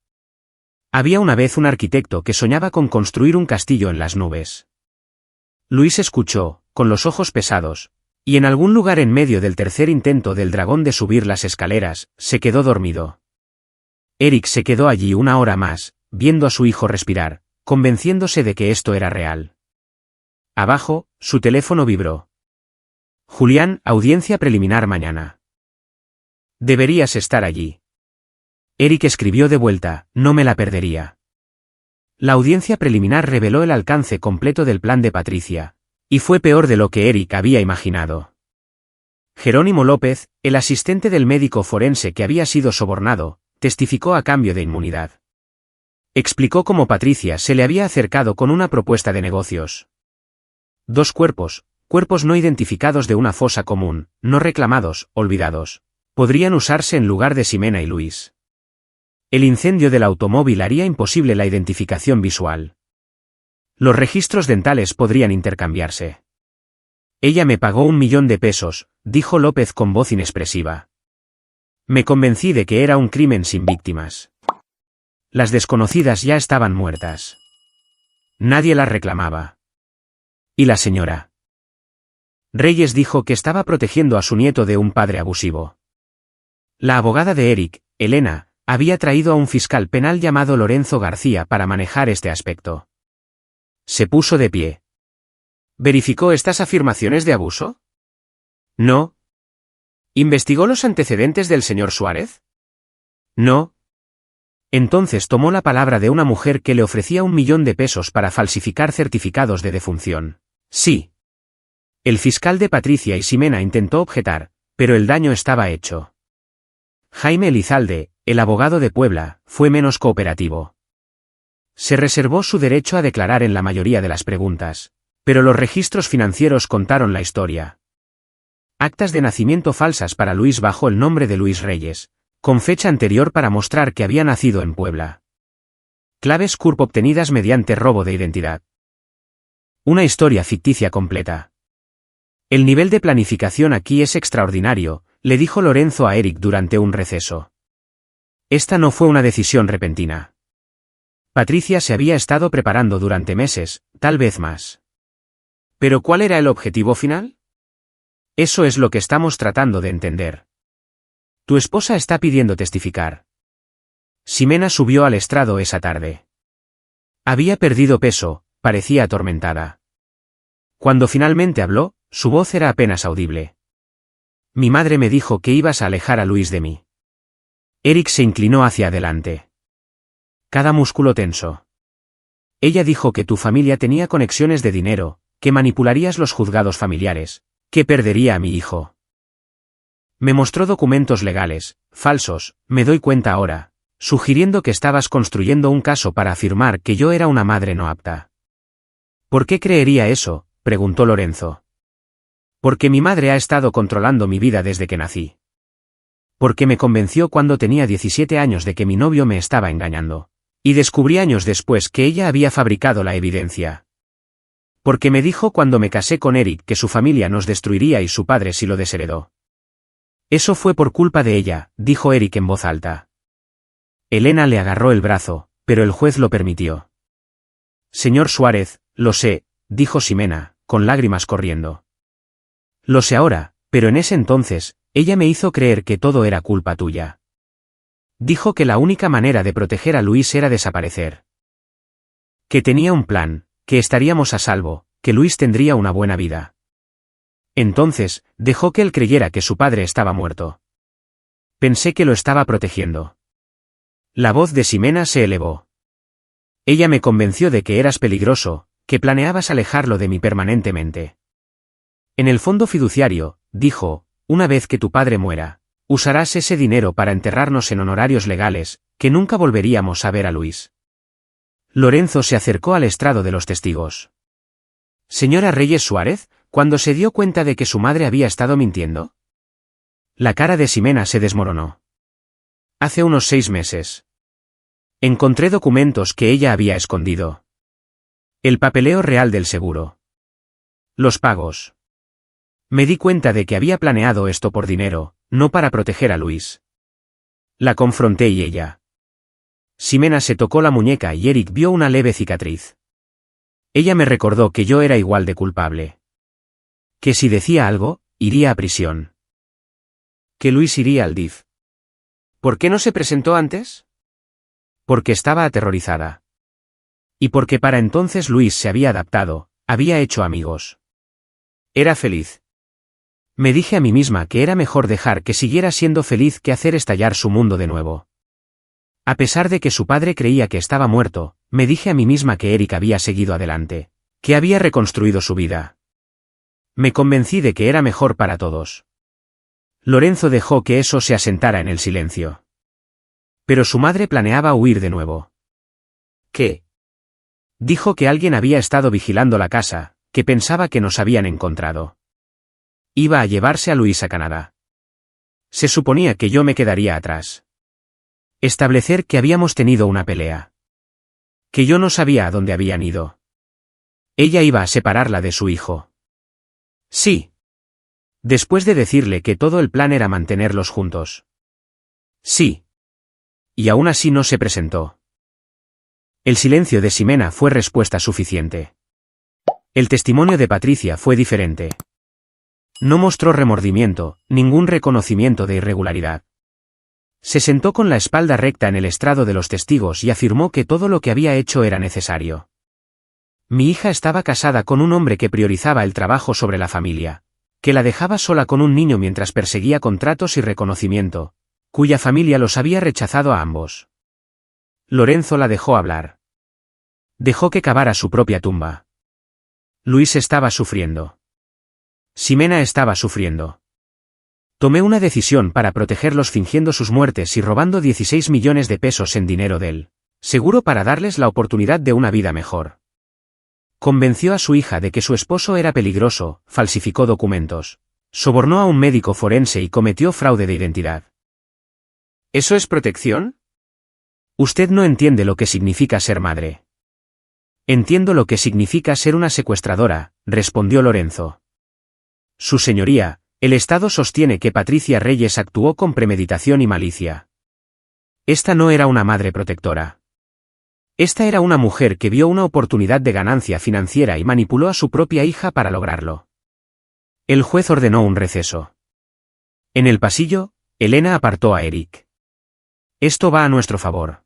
Había una vez un arquitecto que soñaba con construir un castillo en las nubes. Luis escuchó, con los ojos pesados, y en algún lugar en medio del tercer intento del dragón de subir las escaleras, se quedó dormido. Eric se quedó allí 1 hora más, viendo a su hijo respirar, convenciéndose de que esto era real. Abajo, su teléfono vibró. Julián, audiencia preliminar mañana. Deberías estar allí. Eric escribió de vuelta, no me la perdería. La audiencia preliminar reveló el alcance completo del plan de Patricia, y fue peor de lo que Eric había imaginado. Jerónimo López, el asistente del médico forense que había sido sobornado, testificó a cambio de inmunidad. Explicó cómo Patricia se le había acercado con una propuesta de negocios. 2 cuerpos no identificados de una fosa común, no reclamados, olvidados, podrían usarse en lugar de Ximena y Luis. El incendio del automóvil haría imposible la identificación visual. Los registros dentales podrían intercambiarse. Ella me pagó 1.000.000 de pesos, dijo López con voz inexpresiva. Me convencí de que era un crimen sin víctimas. Las desconocidas ya estaban muertas. Nadie las reclamaba. ¿Y la señora Reyes dijo que estaba protegiendo a su nieto de un padre abusivo? La abogada de Eric, Elena, había traído a un fiscal penal llamado Lorenzo García para manejar este aspecto. Se puso de pie. ¿Verificó estas afirmaciones de abuso? No. ¿Investigó los antecedentes del señor Suárez? No. Entonces tomó la palabra de una mujer que le ofrecía 1.000.000 de pesos para falsificar certificados de defunción. Sí. El fiscal de Patricia y Ximena intentó objetar, pero el daño estaba hecho. Jaime Elizalde, el abogado de Puebla, fue menos cooperativo. Se reservó su derecho a declarar en la mayoría de las preguntas, pero los registros financieros contaron la historia. Actas de nacimiento falsas para Luis bajo el nombre de Luis Reyes, con fecha anterior para mostrar que había nacido en Puebla. Claves CURP obtenidas mediante robo de identidad. Una historia ficticia completa. El nivel de planificación aquí es extraordinario, le dijo Lorenzo a Eric durante un receso. Esta no fue una decisión repentina. Patricia se había estado preparando durante meses, tal vez más. ¿Pero cuál era el objetivo final? Eso es lo que estamos tratando de entender. Tu esposa está pidiendo testificar. Ximena subió al estrado esa tarde. Había perdido peso, parecía atormentada. Cuando finalmente habló, su voz era apenas audible. Mi madre me dijo que ibas a alejar a Luis de mí. Eric se inclinó hacia adelante. Cada músculo tenso. Ella dijo que tu familia tenía conexiones de dinero, que manipularías los juzgados familiares, que perdería a mi hijo. Me mostró documentos legales, falsos, me doy cuenta ahora, sugiriendo que estabas construyendo un caso para afirmar que yo era una madre no apta. ¿Por qué creería eso?, preguntó Lorenzo. Porque mi madre ha estado controlando mi vida desde que nací. Porque me convenció cuando tenía 17 años de que mi novio me estaba engañando. Y descubrí años después que ella había fabricado la evidencia. Porque me dijo cuando me casé con Eric que su familia nos destruiría y su padre si lo desheredó. Eso fue por culpa de ella, dijo Eric en voz alta. Elena le agarró el brazo, pero el juez lo permitió. Señor Suárez, lo sé, dijo Ximena, con lágrimas corriendo. Lo sé ahora, pero en ese entonces, ella me hizo creer que todo era culpa tuya. Dijo que la única manera de proteger a Luis era desaparecer. Que tenía un plan, que estaríamos a salvo, que Luis tendría una buena vida. Entonces, dejó que él creyera que su padre estaba muerto. Pensé que lo estaba protegiendo. La voz de Ximena se elevó. Ella me convenció de que eras peligroso, que planeabas alejarlo de mí permanentemente. En el fondo fiduciario, dijo, una vez que tu padre muera, usarás ese dinero para enterrarnos en honorarios legales, que nunca volveríamos a ver a Luis. Lorenzo se acercó al estrado de los testigos. Señora Reyes Suárez, ¿cuándo se dio cuenta de que su madre había estado mintiendo? La cara de Ximena se desmoronó. Hace unos 6 meses. Encontré documentos que ella había escondido. El papeleo real del seguro. Los pagos. Me di cuenta de que había planeado esto por dinero, no para proteger a Luis. La confronté y ella. Ximena se tocó la muñeca y Eric vio una leve cicatriz. Ella me recordó que yo era igual de culpable. Que si decía algo, iría a prisión. Que Luis iría al DIF. ¿Por qué no se presentó antes? Porque estaba aterrorizada. Y porque para entonces Luis se había adaptado, había hecho amigos. Era feliz. Me dije a mí misma que era mejor dejar que siguiera siendo feliz que hacer estallar su mundo de nuevo. A pesar de que su padre creía que estaba muerto, me dije a mí misma que Eric había seguido adelante, que había reconstruido su vida. Me convencí de que era mejor para todos. Lorenzo dejó que eso se asentara en el silencio. Pero su madre planeaba huir de nuevo. ¿Qué? Dijo que alguien había estado vigilando la casa, que pensaba que nos habían encontrado. Iba a llevarse a Luis a Canadá. Se suponía que yo me quedaría atrás. Establecer que habíamos tenido una pelea. Que yo no sabía a dónde habían ido. Ella iba a separarla de su hijo. Sí. Después de decirle que todo el plan era mantenerlos juntos. Sí. Y aún así no se presentó. El silencio de Ximena fue respuesta suficiente. El testimonio de Patricia fue diferente. No mostró remordimiento, ningún reconocimiento de irregularidad. Se sentó con la espalda recta en el estrado de los testigos y afirmó que todo lo que había hecho era necesario. Mi hija estaba casada con un hombre que priorizaba el trabajo sobre la familia, que la dejaba sola con un niño mientras perseguía contratos y reconocimiento, cuya familia los había rechazado a ambos. Lorenzo la dejó hablar. Dejó que cavara su propia tumba. Luis estaba sufriendo. Ximena estaba sufriendo. Tomé una decisión para protegerlos fingiendo sus muertes y robando 16 millones de pesos en dinero del seguro para darles la oportunidad de una vida mejor. Convenció a su hija de que su esposo era peligroso, falsificó documentos, sobornó a un médico forense y cometió fraude de identidad. ¿Eso es protección? Usted no entiende lo que significa ser madre. Entiendo lo que significa ser una secuestradora, respondió Lorenzo. Su señoría, el Estado sostiene que Patricia Reyes actuó con premeditación y malicia. Esta no era una madre protectora. Esta era una mujer que vio una oportunidad de ganancia financiera y manipuló a su propia hija para lograrlo. El juez ordenó un receso. En el pasillo, Elena apartó a Eric. Esto va a nuestro favor.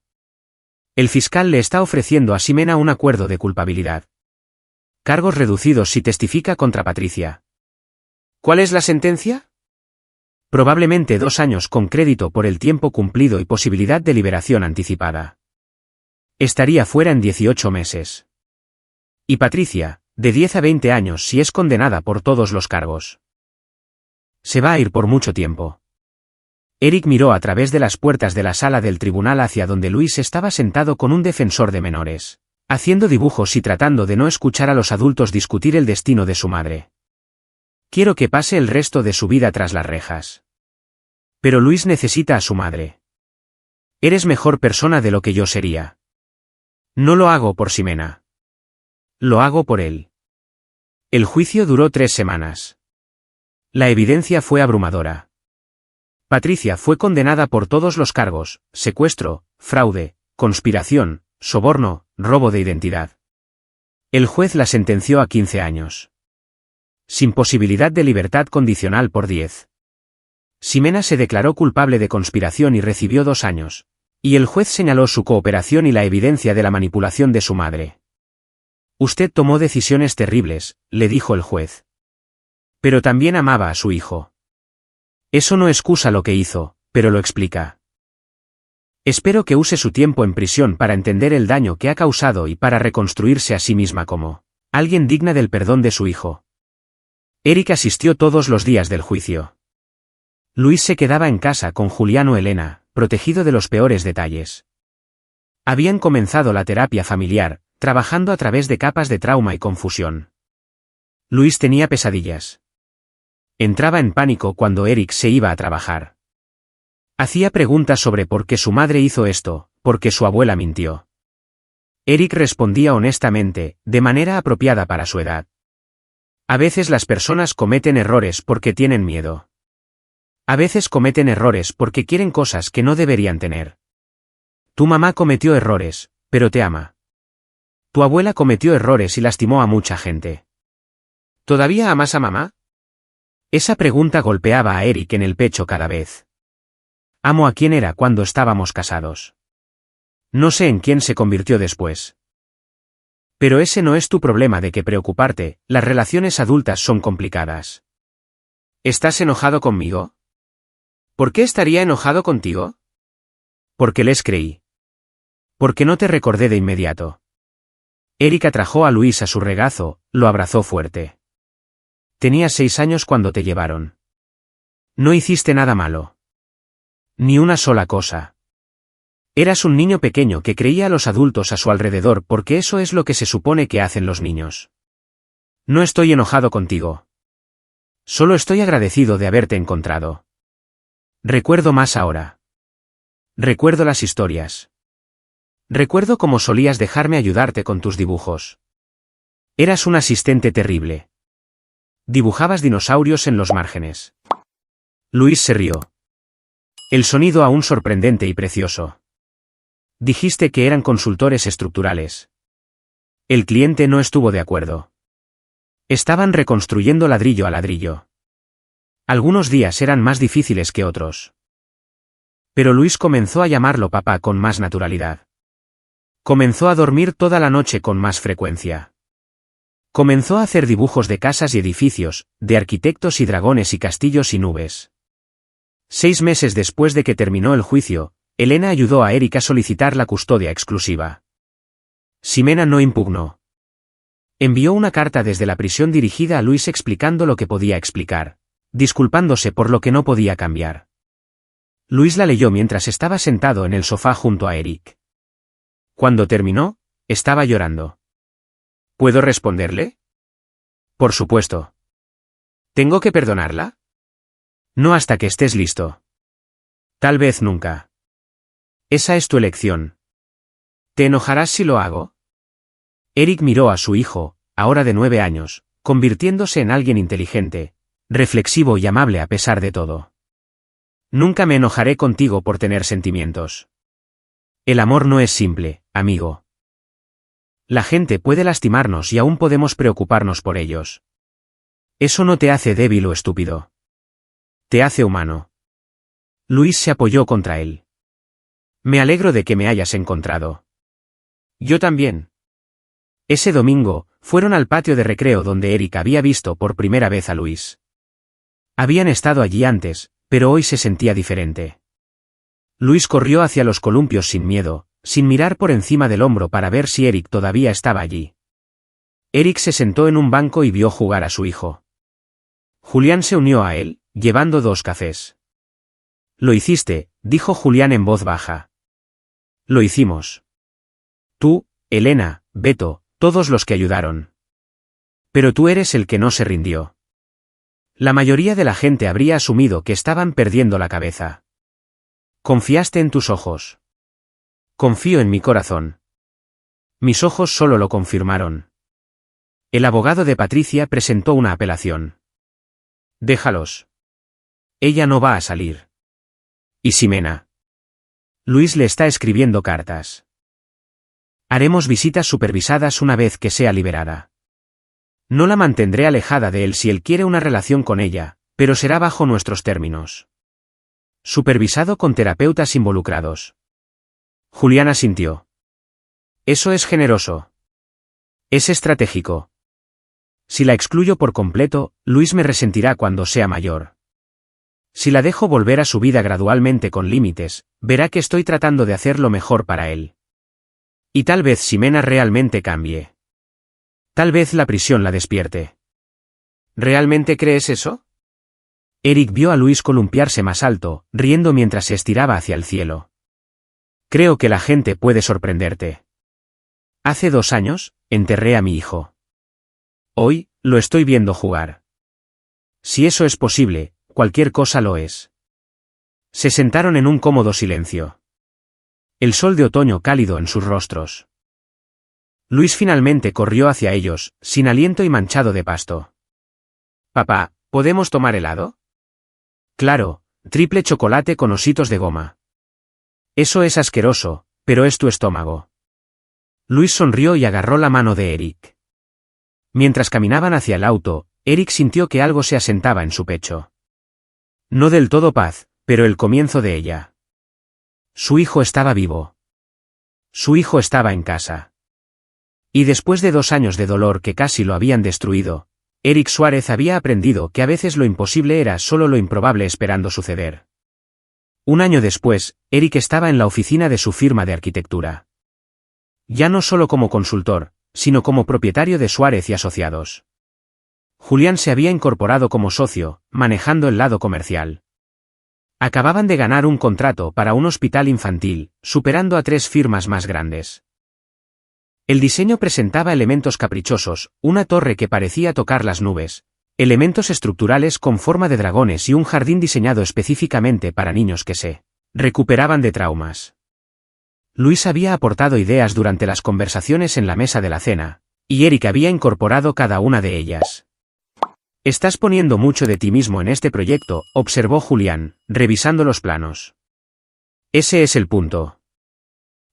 El fiscal le está ofreciendo a Ximena un acuerdo de culpabilidad. Cargos reducidos si testifica contra Patricia. ¿Cuál es la sentencia? Probablemente 2 años con crédito por el tiempo cumplido y posibilidad de liberación anticipada. Estaría fuera en 18 meses. Y Patricia, de 10 a 20 años si es condenada por todos los cargos. Se va a ir por mucho tiempo. Eric miró a través de las puertas de la sala del tribunal hacia donde Luis estaba sentado con un defensor de menores, haciendo dibujos y tratando de no escuchar a los adultos discutir el destino de su madre. Quiero que pase el resto de su vida tras las rejas. Pero Luis necesita a su madre. Eres mejor persona de lo que yo sería. No lo hago por Ximena. Lo hago por él. El juicio duró 3 semanas. La evidencia fue abrumadora. Patricia fue condenada por todos los cargos: secuestro, fraude, conspiración, soborno, robo de identidad. El juez la sentenció a 15 años. Sin posibilidad de libertad condicional por 10. Ximena se declaró culpable de conspiración y recibió 2 años. Y el juez señaló su cooperación y la evidencia de la manipulación de su madre. Usted tomó decisiones terribles, le dijo el juez. Pero también amaba a su hijo. Eso no excusa lo que hizo, pero lo explica. Espero que use su tiempo en prisión para entender el daño que ha causado y para reconstruirse a sí misma como alguien digna del perdón de su hijo. Eric asistió todos los días del juicio. Luis se quedaba en casa con Juliano Elena, protegido de los peores detalles. Habían comenzado la terapia familiar, trabajando a través de capas de trauma y confusión. Luis tenía pesadillas. Entraba en pánico cuando Eric se iba a trabajar. Hacía preguntas sobre por qué su madre hizo esto, por qué su abuela mintió. Eric respondía honestamente, de manera apropiada para su edad. A veces las personas cometen errores porque tienen miedo. A veces cometen errores porque quieren cosas que no deberían tener. Tu mamá cometió errores, pero te ama. Tu abuela cometió errores y lastimó a mucha gente. ¿Todavía amas a mamá? Esa pregunta golpeaba a Eric en el pecho cada vez. Amo a quien era cuando estábamos casados. No sé en quién se convirtió después. Pero ese no es tu problema de que preocuparte, las relaciones adultas son complicadas. ¿Estás enojado conmigo? ¿Por qué estaría enojado contigo? Porque les creí. Porque no te recordé de inmediato. Eric atrajo a Luis a su regazo, lo abrazó fuerte. Tenías 6 años cuando te llevaron. No hiciste nada malo. Ni una sola cosa. Eras un niño pequeño que creía a los adultos a su alrededor porque eso es lo que se supone que hacen los niños. No estoy enojado contigo. Solo estoy agradecido de haberte encontrado. Recuerdo más ahora. Recuerdo las historias. Recuerdo cómo solías dejarme ayudarte con tus dibujos. Eras un asistente terrible. Dibujabas dinosaurios en los márgenes. Luis se rió. El sonido aún sorprendente y precioso. Dijiste que eran consultores estructurales. El cliente no estuvo de acuerdo. Estaban reconstruyendo ladrillo a ladrillo. Algunos días eran más difíciles que otros. Pero Luis comenzó a llamarlo papá con más naturalidad. Comenzó a dormir toda la noche con más frecuencia. Comenzó a hacer dibujos de casas y edificios, de arquitectos y dragones y castillos y nubes. 6 meses después de que terminó el juicio, Elena ayudó a Eric a solicitar la custodia exclusiva. Ximena no impugnó. Envió una carta desde la prisión dirigida a Luis explicando lo que podía explicar, disculpándose por lo que no podía cambiar. Luis la leyó mientras estaba sentado en el sofá junto a Eric. Cuando terminó, estaba llorando. ¿Puedo responderle? Por supuesto. ¿Tengo que perdonarla? No hasta que estés listo. Tal vez nunca. Esa es tu elección. ¿Te enojarás si lo hago? Eric miró a su hijo, ahora de 9 años, convirtiéndose en alguien inteligente, reflexivo y amable a pesar de todo. Nunca me enojaré contigo por tener sentimientos. El amor no es simple, amigo. La gente puede lastimarnos y aún podemos preocuparnos por ellos. Eso no te hace débil o estúpido. Te hace humano. Luis se apoyó contra él. Me alegro de que me hayas encontrado. Yo también. Ese domingo, fueron al patio de recreo donde Eric había visto por primera vez a Luis. Habían estado allí antes, pero hoy se sentía diferente. Luis corrió hacia los columpios sin miedo, sin mirar por encima del hombro para ver si Eric todavía estaba allí. Eric se sentó en un banco y vio jugar a su hijo. Julián se unió a él, llevando 2 cafés. Lo hiciste, dijo Julián en voz baja. Lo hicimos. Tú, Elena, Beto, todos los que ayudaron. Pero tú eres el que no se rindió. La mayoría de la gente habría asumido que estaban perdiendo la cabeza. Confiaste en tus ojos. Confío en mi corazón. Mis ojos solo lo confirmaron. El abogado de Patricia presentó una apelación. Déjalos. Ella no va a salir. ¿Y Ximena? Luis le está escribiendo cartas. Haremos visitas supervisadas una vez que sea liberada. No la mantendré alejada de él si él quiere una relación con ella, pero será bajo nuestros términos. Supervisado con terapeutas involucrados. Julián asintió. Eso es generoso. Es estratégico. Si la excluyo por completo, Luis me resentirá cuando sea mayor. Si la dejo volver a su vida gradualmente con límites, verá que estoy tratando de hacer lo mejor para él. Y tal vez Ximena realmente cambie. Tal vez la prisión la despierte. ¿Realmente crees eso? Eric vio a Luis columpiarse más alto, riendo mientras se estiraba hacia el cielo. Creo que la gente puede sorprenderte. Hace 2 años, enterré a mi hijo. Hoy, lo estoy viendo jugar. Si eso es posible, cualquier cosa lo es. Se sentaron en un cómodo silencio. El sol de otoño cálido en sus rostros. Luis finalmente corrió hacia ellos, sin aliento y manchado de pasto. Papá, ¿podemos tomar helado? Claro, triple chocolate con ositos de goma. Eso es asqueroso, pero es tu estómago. Luis sonrió y agarró la mano de Eric. Mientras caminaban hacia el auto, Eric sintió que algo se asentaba en su pecho. No del todo paz, pero el comienzo de ella. Su hijo estaba vivo. Su hijo estaba en casa. Y después de 2 años de dolor que casi lo habían destruido, Eric Suárez había aprendido que a veces lo imposible era solo lo improbable esperando suceder. 1 año después, Eric estaba en la oficina de su firma de arquitectura. Ya no solo como consultor, sino como propietario de Suárez y Asociados. Julián se había incorporado como socio, manejando el lado comercial. Acababan de ganar un contrato para un hospital infantil, superando a 3 firmas más grandes. El diseño presentaba elementos caprichosos, una torre que parecía tocar las nubes, elementos estructurales con forma de dragones y un jardín diseñado específicamente para niños que se recuperaban de traumas. Luis había aportado ideas durante las conversaciones en la mesa de la cena, y Eric había incorporado cada una de ellas. «Estás poniendo mucho de ti mismo en este proyecto», observó Julián, revisando los planos. «Ese es el punto.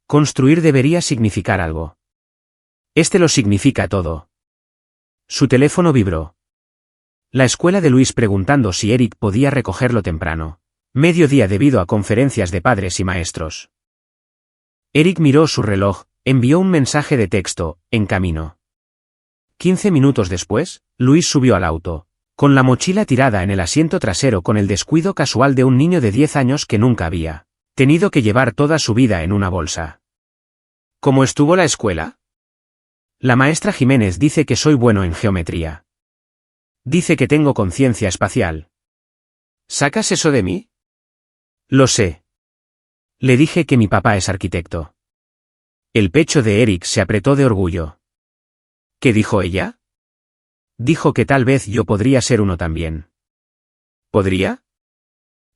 Construir debería significar algo. Este lo significa todo». Su teléfono vibró. La escuela de Luis preguntando si Eric podía recogerlo temprano. Mediodía debido a conferencias de padres y maestros. Eric miró su reloj, envió un mensaje de texto, en camino. 15 minutos después, Luis subió al auto, con la mochila tirada en el asiento trasero con el descuido casual de un niño de 10 años que nunca había tenido que llevar toda su vida en una bolsa. ¿Cómo estuvo la escuela? La maestra Jiménez dice que soy bueno en geometría. Dice que tengo conciencia espacial. ¿Sacas eso de mí? Lo sé. Le dije que mi papá es arquitecto. El pecho de Eric se apretó de orgullo. ¿Qué dijo ella? Dijo que tal vez yo podría ser uno también. ¿Podría?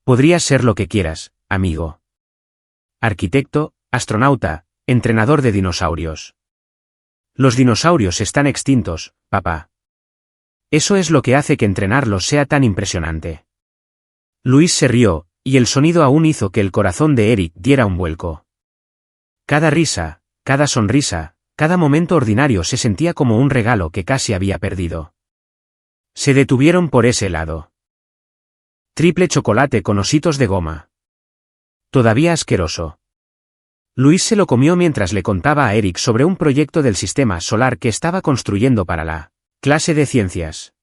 Podrías ser lo que quieras, amigo. Arquitecto, astronauta, entrenador de dinosaurios. Los dinosaurios están extintos, papá. Eso es lo que hace que entrenarlos sea tan impresionante. Luis se rió, y el sonido aún hizo que el corazón de Eric diera un vuelco. Cada risa, cada sonrisa, cada momento ordinario se sentía como un regalo que casi había perdido. Se detuvieron por ese lado. Triple chocolate con ositos de goma. Todavía asqueroso. Luis se lo comió mientras le contaba a Eric sobre un proyecto del sistema solar que estaba construyendo para la clase de ciencias.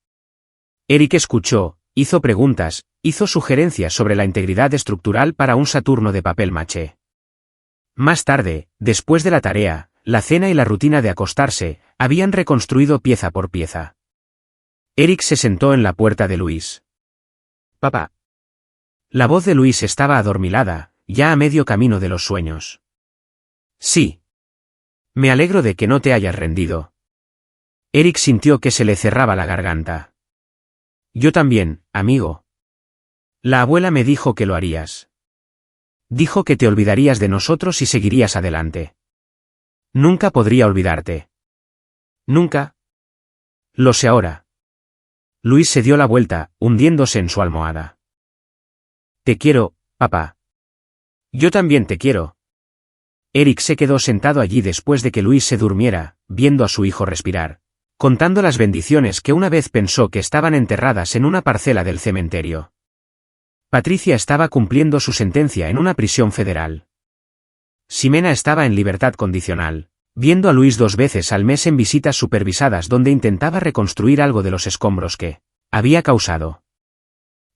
Eric escuchó, hizo preguntas, hizo sugerencias sobre la integridad estructural para un Saturno de papel maché. Más tarde, después de la tarea, la cena y la rutina de acostarse, habían reconstruido pieza por pieza. Eric se sentó en la puerta de Luis. «Papá». La voz de Luis estaba adormilada, ya a medio camino de los sueños. «Sí. Me alegro de que no te hayas rendido». Eric sintió que se le cerraba la garganta. «Yo también, amigo. La abuela me dijo que lo harías. Dijo que te olvidarías de nosotros y seguirías adelante. Nunca podría olvidarte. Nunca. Lo sé ahora». Luis se dio la vuelta, hundiéndose en su almohada. «Te quiero, papá». «Yo también te quiero». Eric se quedó sentado allí después de que Luis se durmiera, viendo a su hijo respirar, contando las bendiciones que una vez pensó que estaban enterradas en una parcela del cementerio. Patricia estaba cumpliendo su sentencia en una prisión federal. Ximena estaba en libertad condicional, viendo a Luis 2 veces al mes en visitas supervisadas donde intentaba reconstruir algo de los escombros que había causado.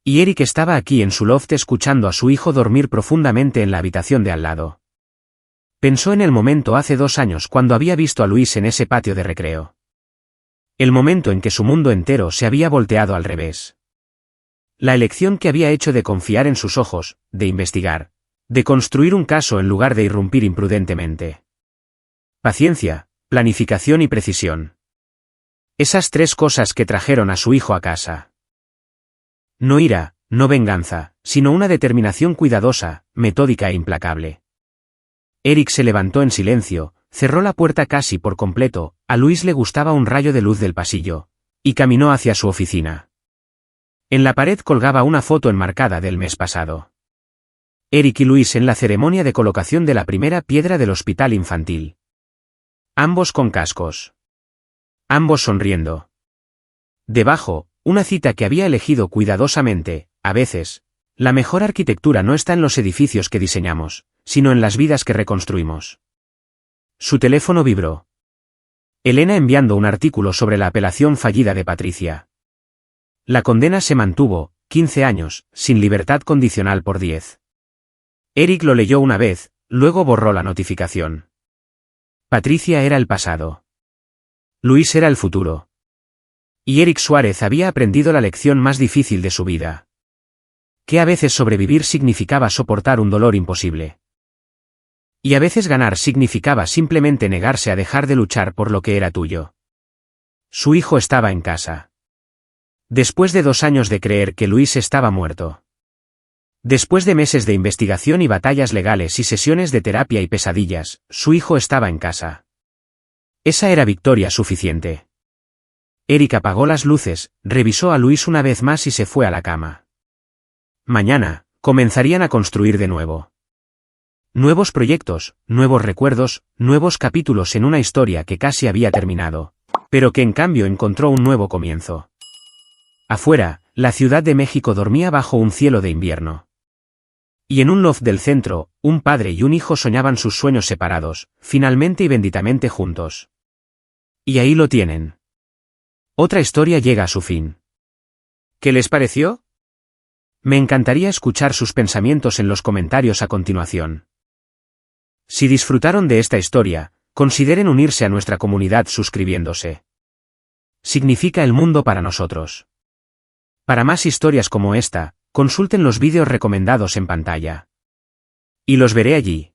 Y Eric estaba aquí en su loft escuchando a su hijo dormir profundamente en la habitación de al lado. Pensó en el momento hace 2 años cuando había visto a Luis en ese patio de recreo. El momento en que su mundo entero se había volteado al revés. La elección que había hecho de confiar en sus ojos, de investigar, de construir un caso en lugar de irrumpir imprudentemente. Paciencia, planificación y precisión. Esas 3 cosas que trajeron a su hijo a casa. No ira, no venganza, sino una determinación cuidadosa, metódica e implacable. Eric se levantó en silencio, cerró la puerta casi por completo, a Luis le gustaba un rayo de luz del pasillo, y caminó hacia su oficina. En la pared colgaba una foto enmarcada del mes pasado. Eric y Luis en la ceremonia de colocación de la primera piedra del hospital infantil. Ambos con cascos. Ambos sonriendo. Debajo, una cita que había elegido cuidadosamente: a veces, la mejor arquitectura no está en los edificios que diseñamos, sino en las vidas que reconstruimos. Su teléfono vibró. Elena enviando un artículo sobre la apelación fallida de Patricia. La condena se mantuvo, 15 años, sin libertad condicional por 10. Eric lo leyó una vez, luego borró la notificación. Patricia era el pasado. Luis era el futuro. Y Eric Suárez había aprendido la lección más difícil de su vida. Que a veces sobrevivir significaba soportar un dolor imposible. Y a veces ganar significaba simplemente negarse a dejar de luchar por lo que era tuyo. Su hijo estaba en casa. Después de 2 años de creer que Luis estaba muerto. Después de meses de investigación y batallas legales y sesiones de terapia y pesadillas, su hijo estaba en casa. Esa era victoria suficiente. Eric apagó las luces, revisó a Luis una vez más y se fue a la cama. Mañana, comenzarían a construir de nuevo. Nuevos proyectos, nuevos recuerdos, nuevos capítulos en una historia que casi había terminado, pero que en cambio encontró un nuevo comienzo. Afuera, la Ciudad de México dormía bajo un cielo de invierno. Y en un loft del centro, un padre y un hijo soñaban sus sueños separados, finalmente y benditamente juntos. Y ahí lo tienen. Otra historia llega a su fin. ¿Qué les pareció? Me encantaría escuchar sus pensamientos en los comentarios a continuación. Si disfrutaron de esta historia, consideren unirse a nuestra comunidad suscribiéndose. Significa el mundo para nosotros. Para más historias como esta, consulten los vídeos recomendados en pantalla. Y los veré allí.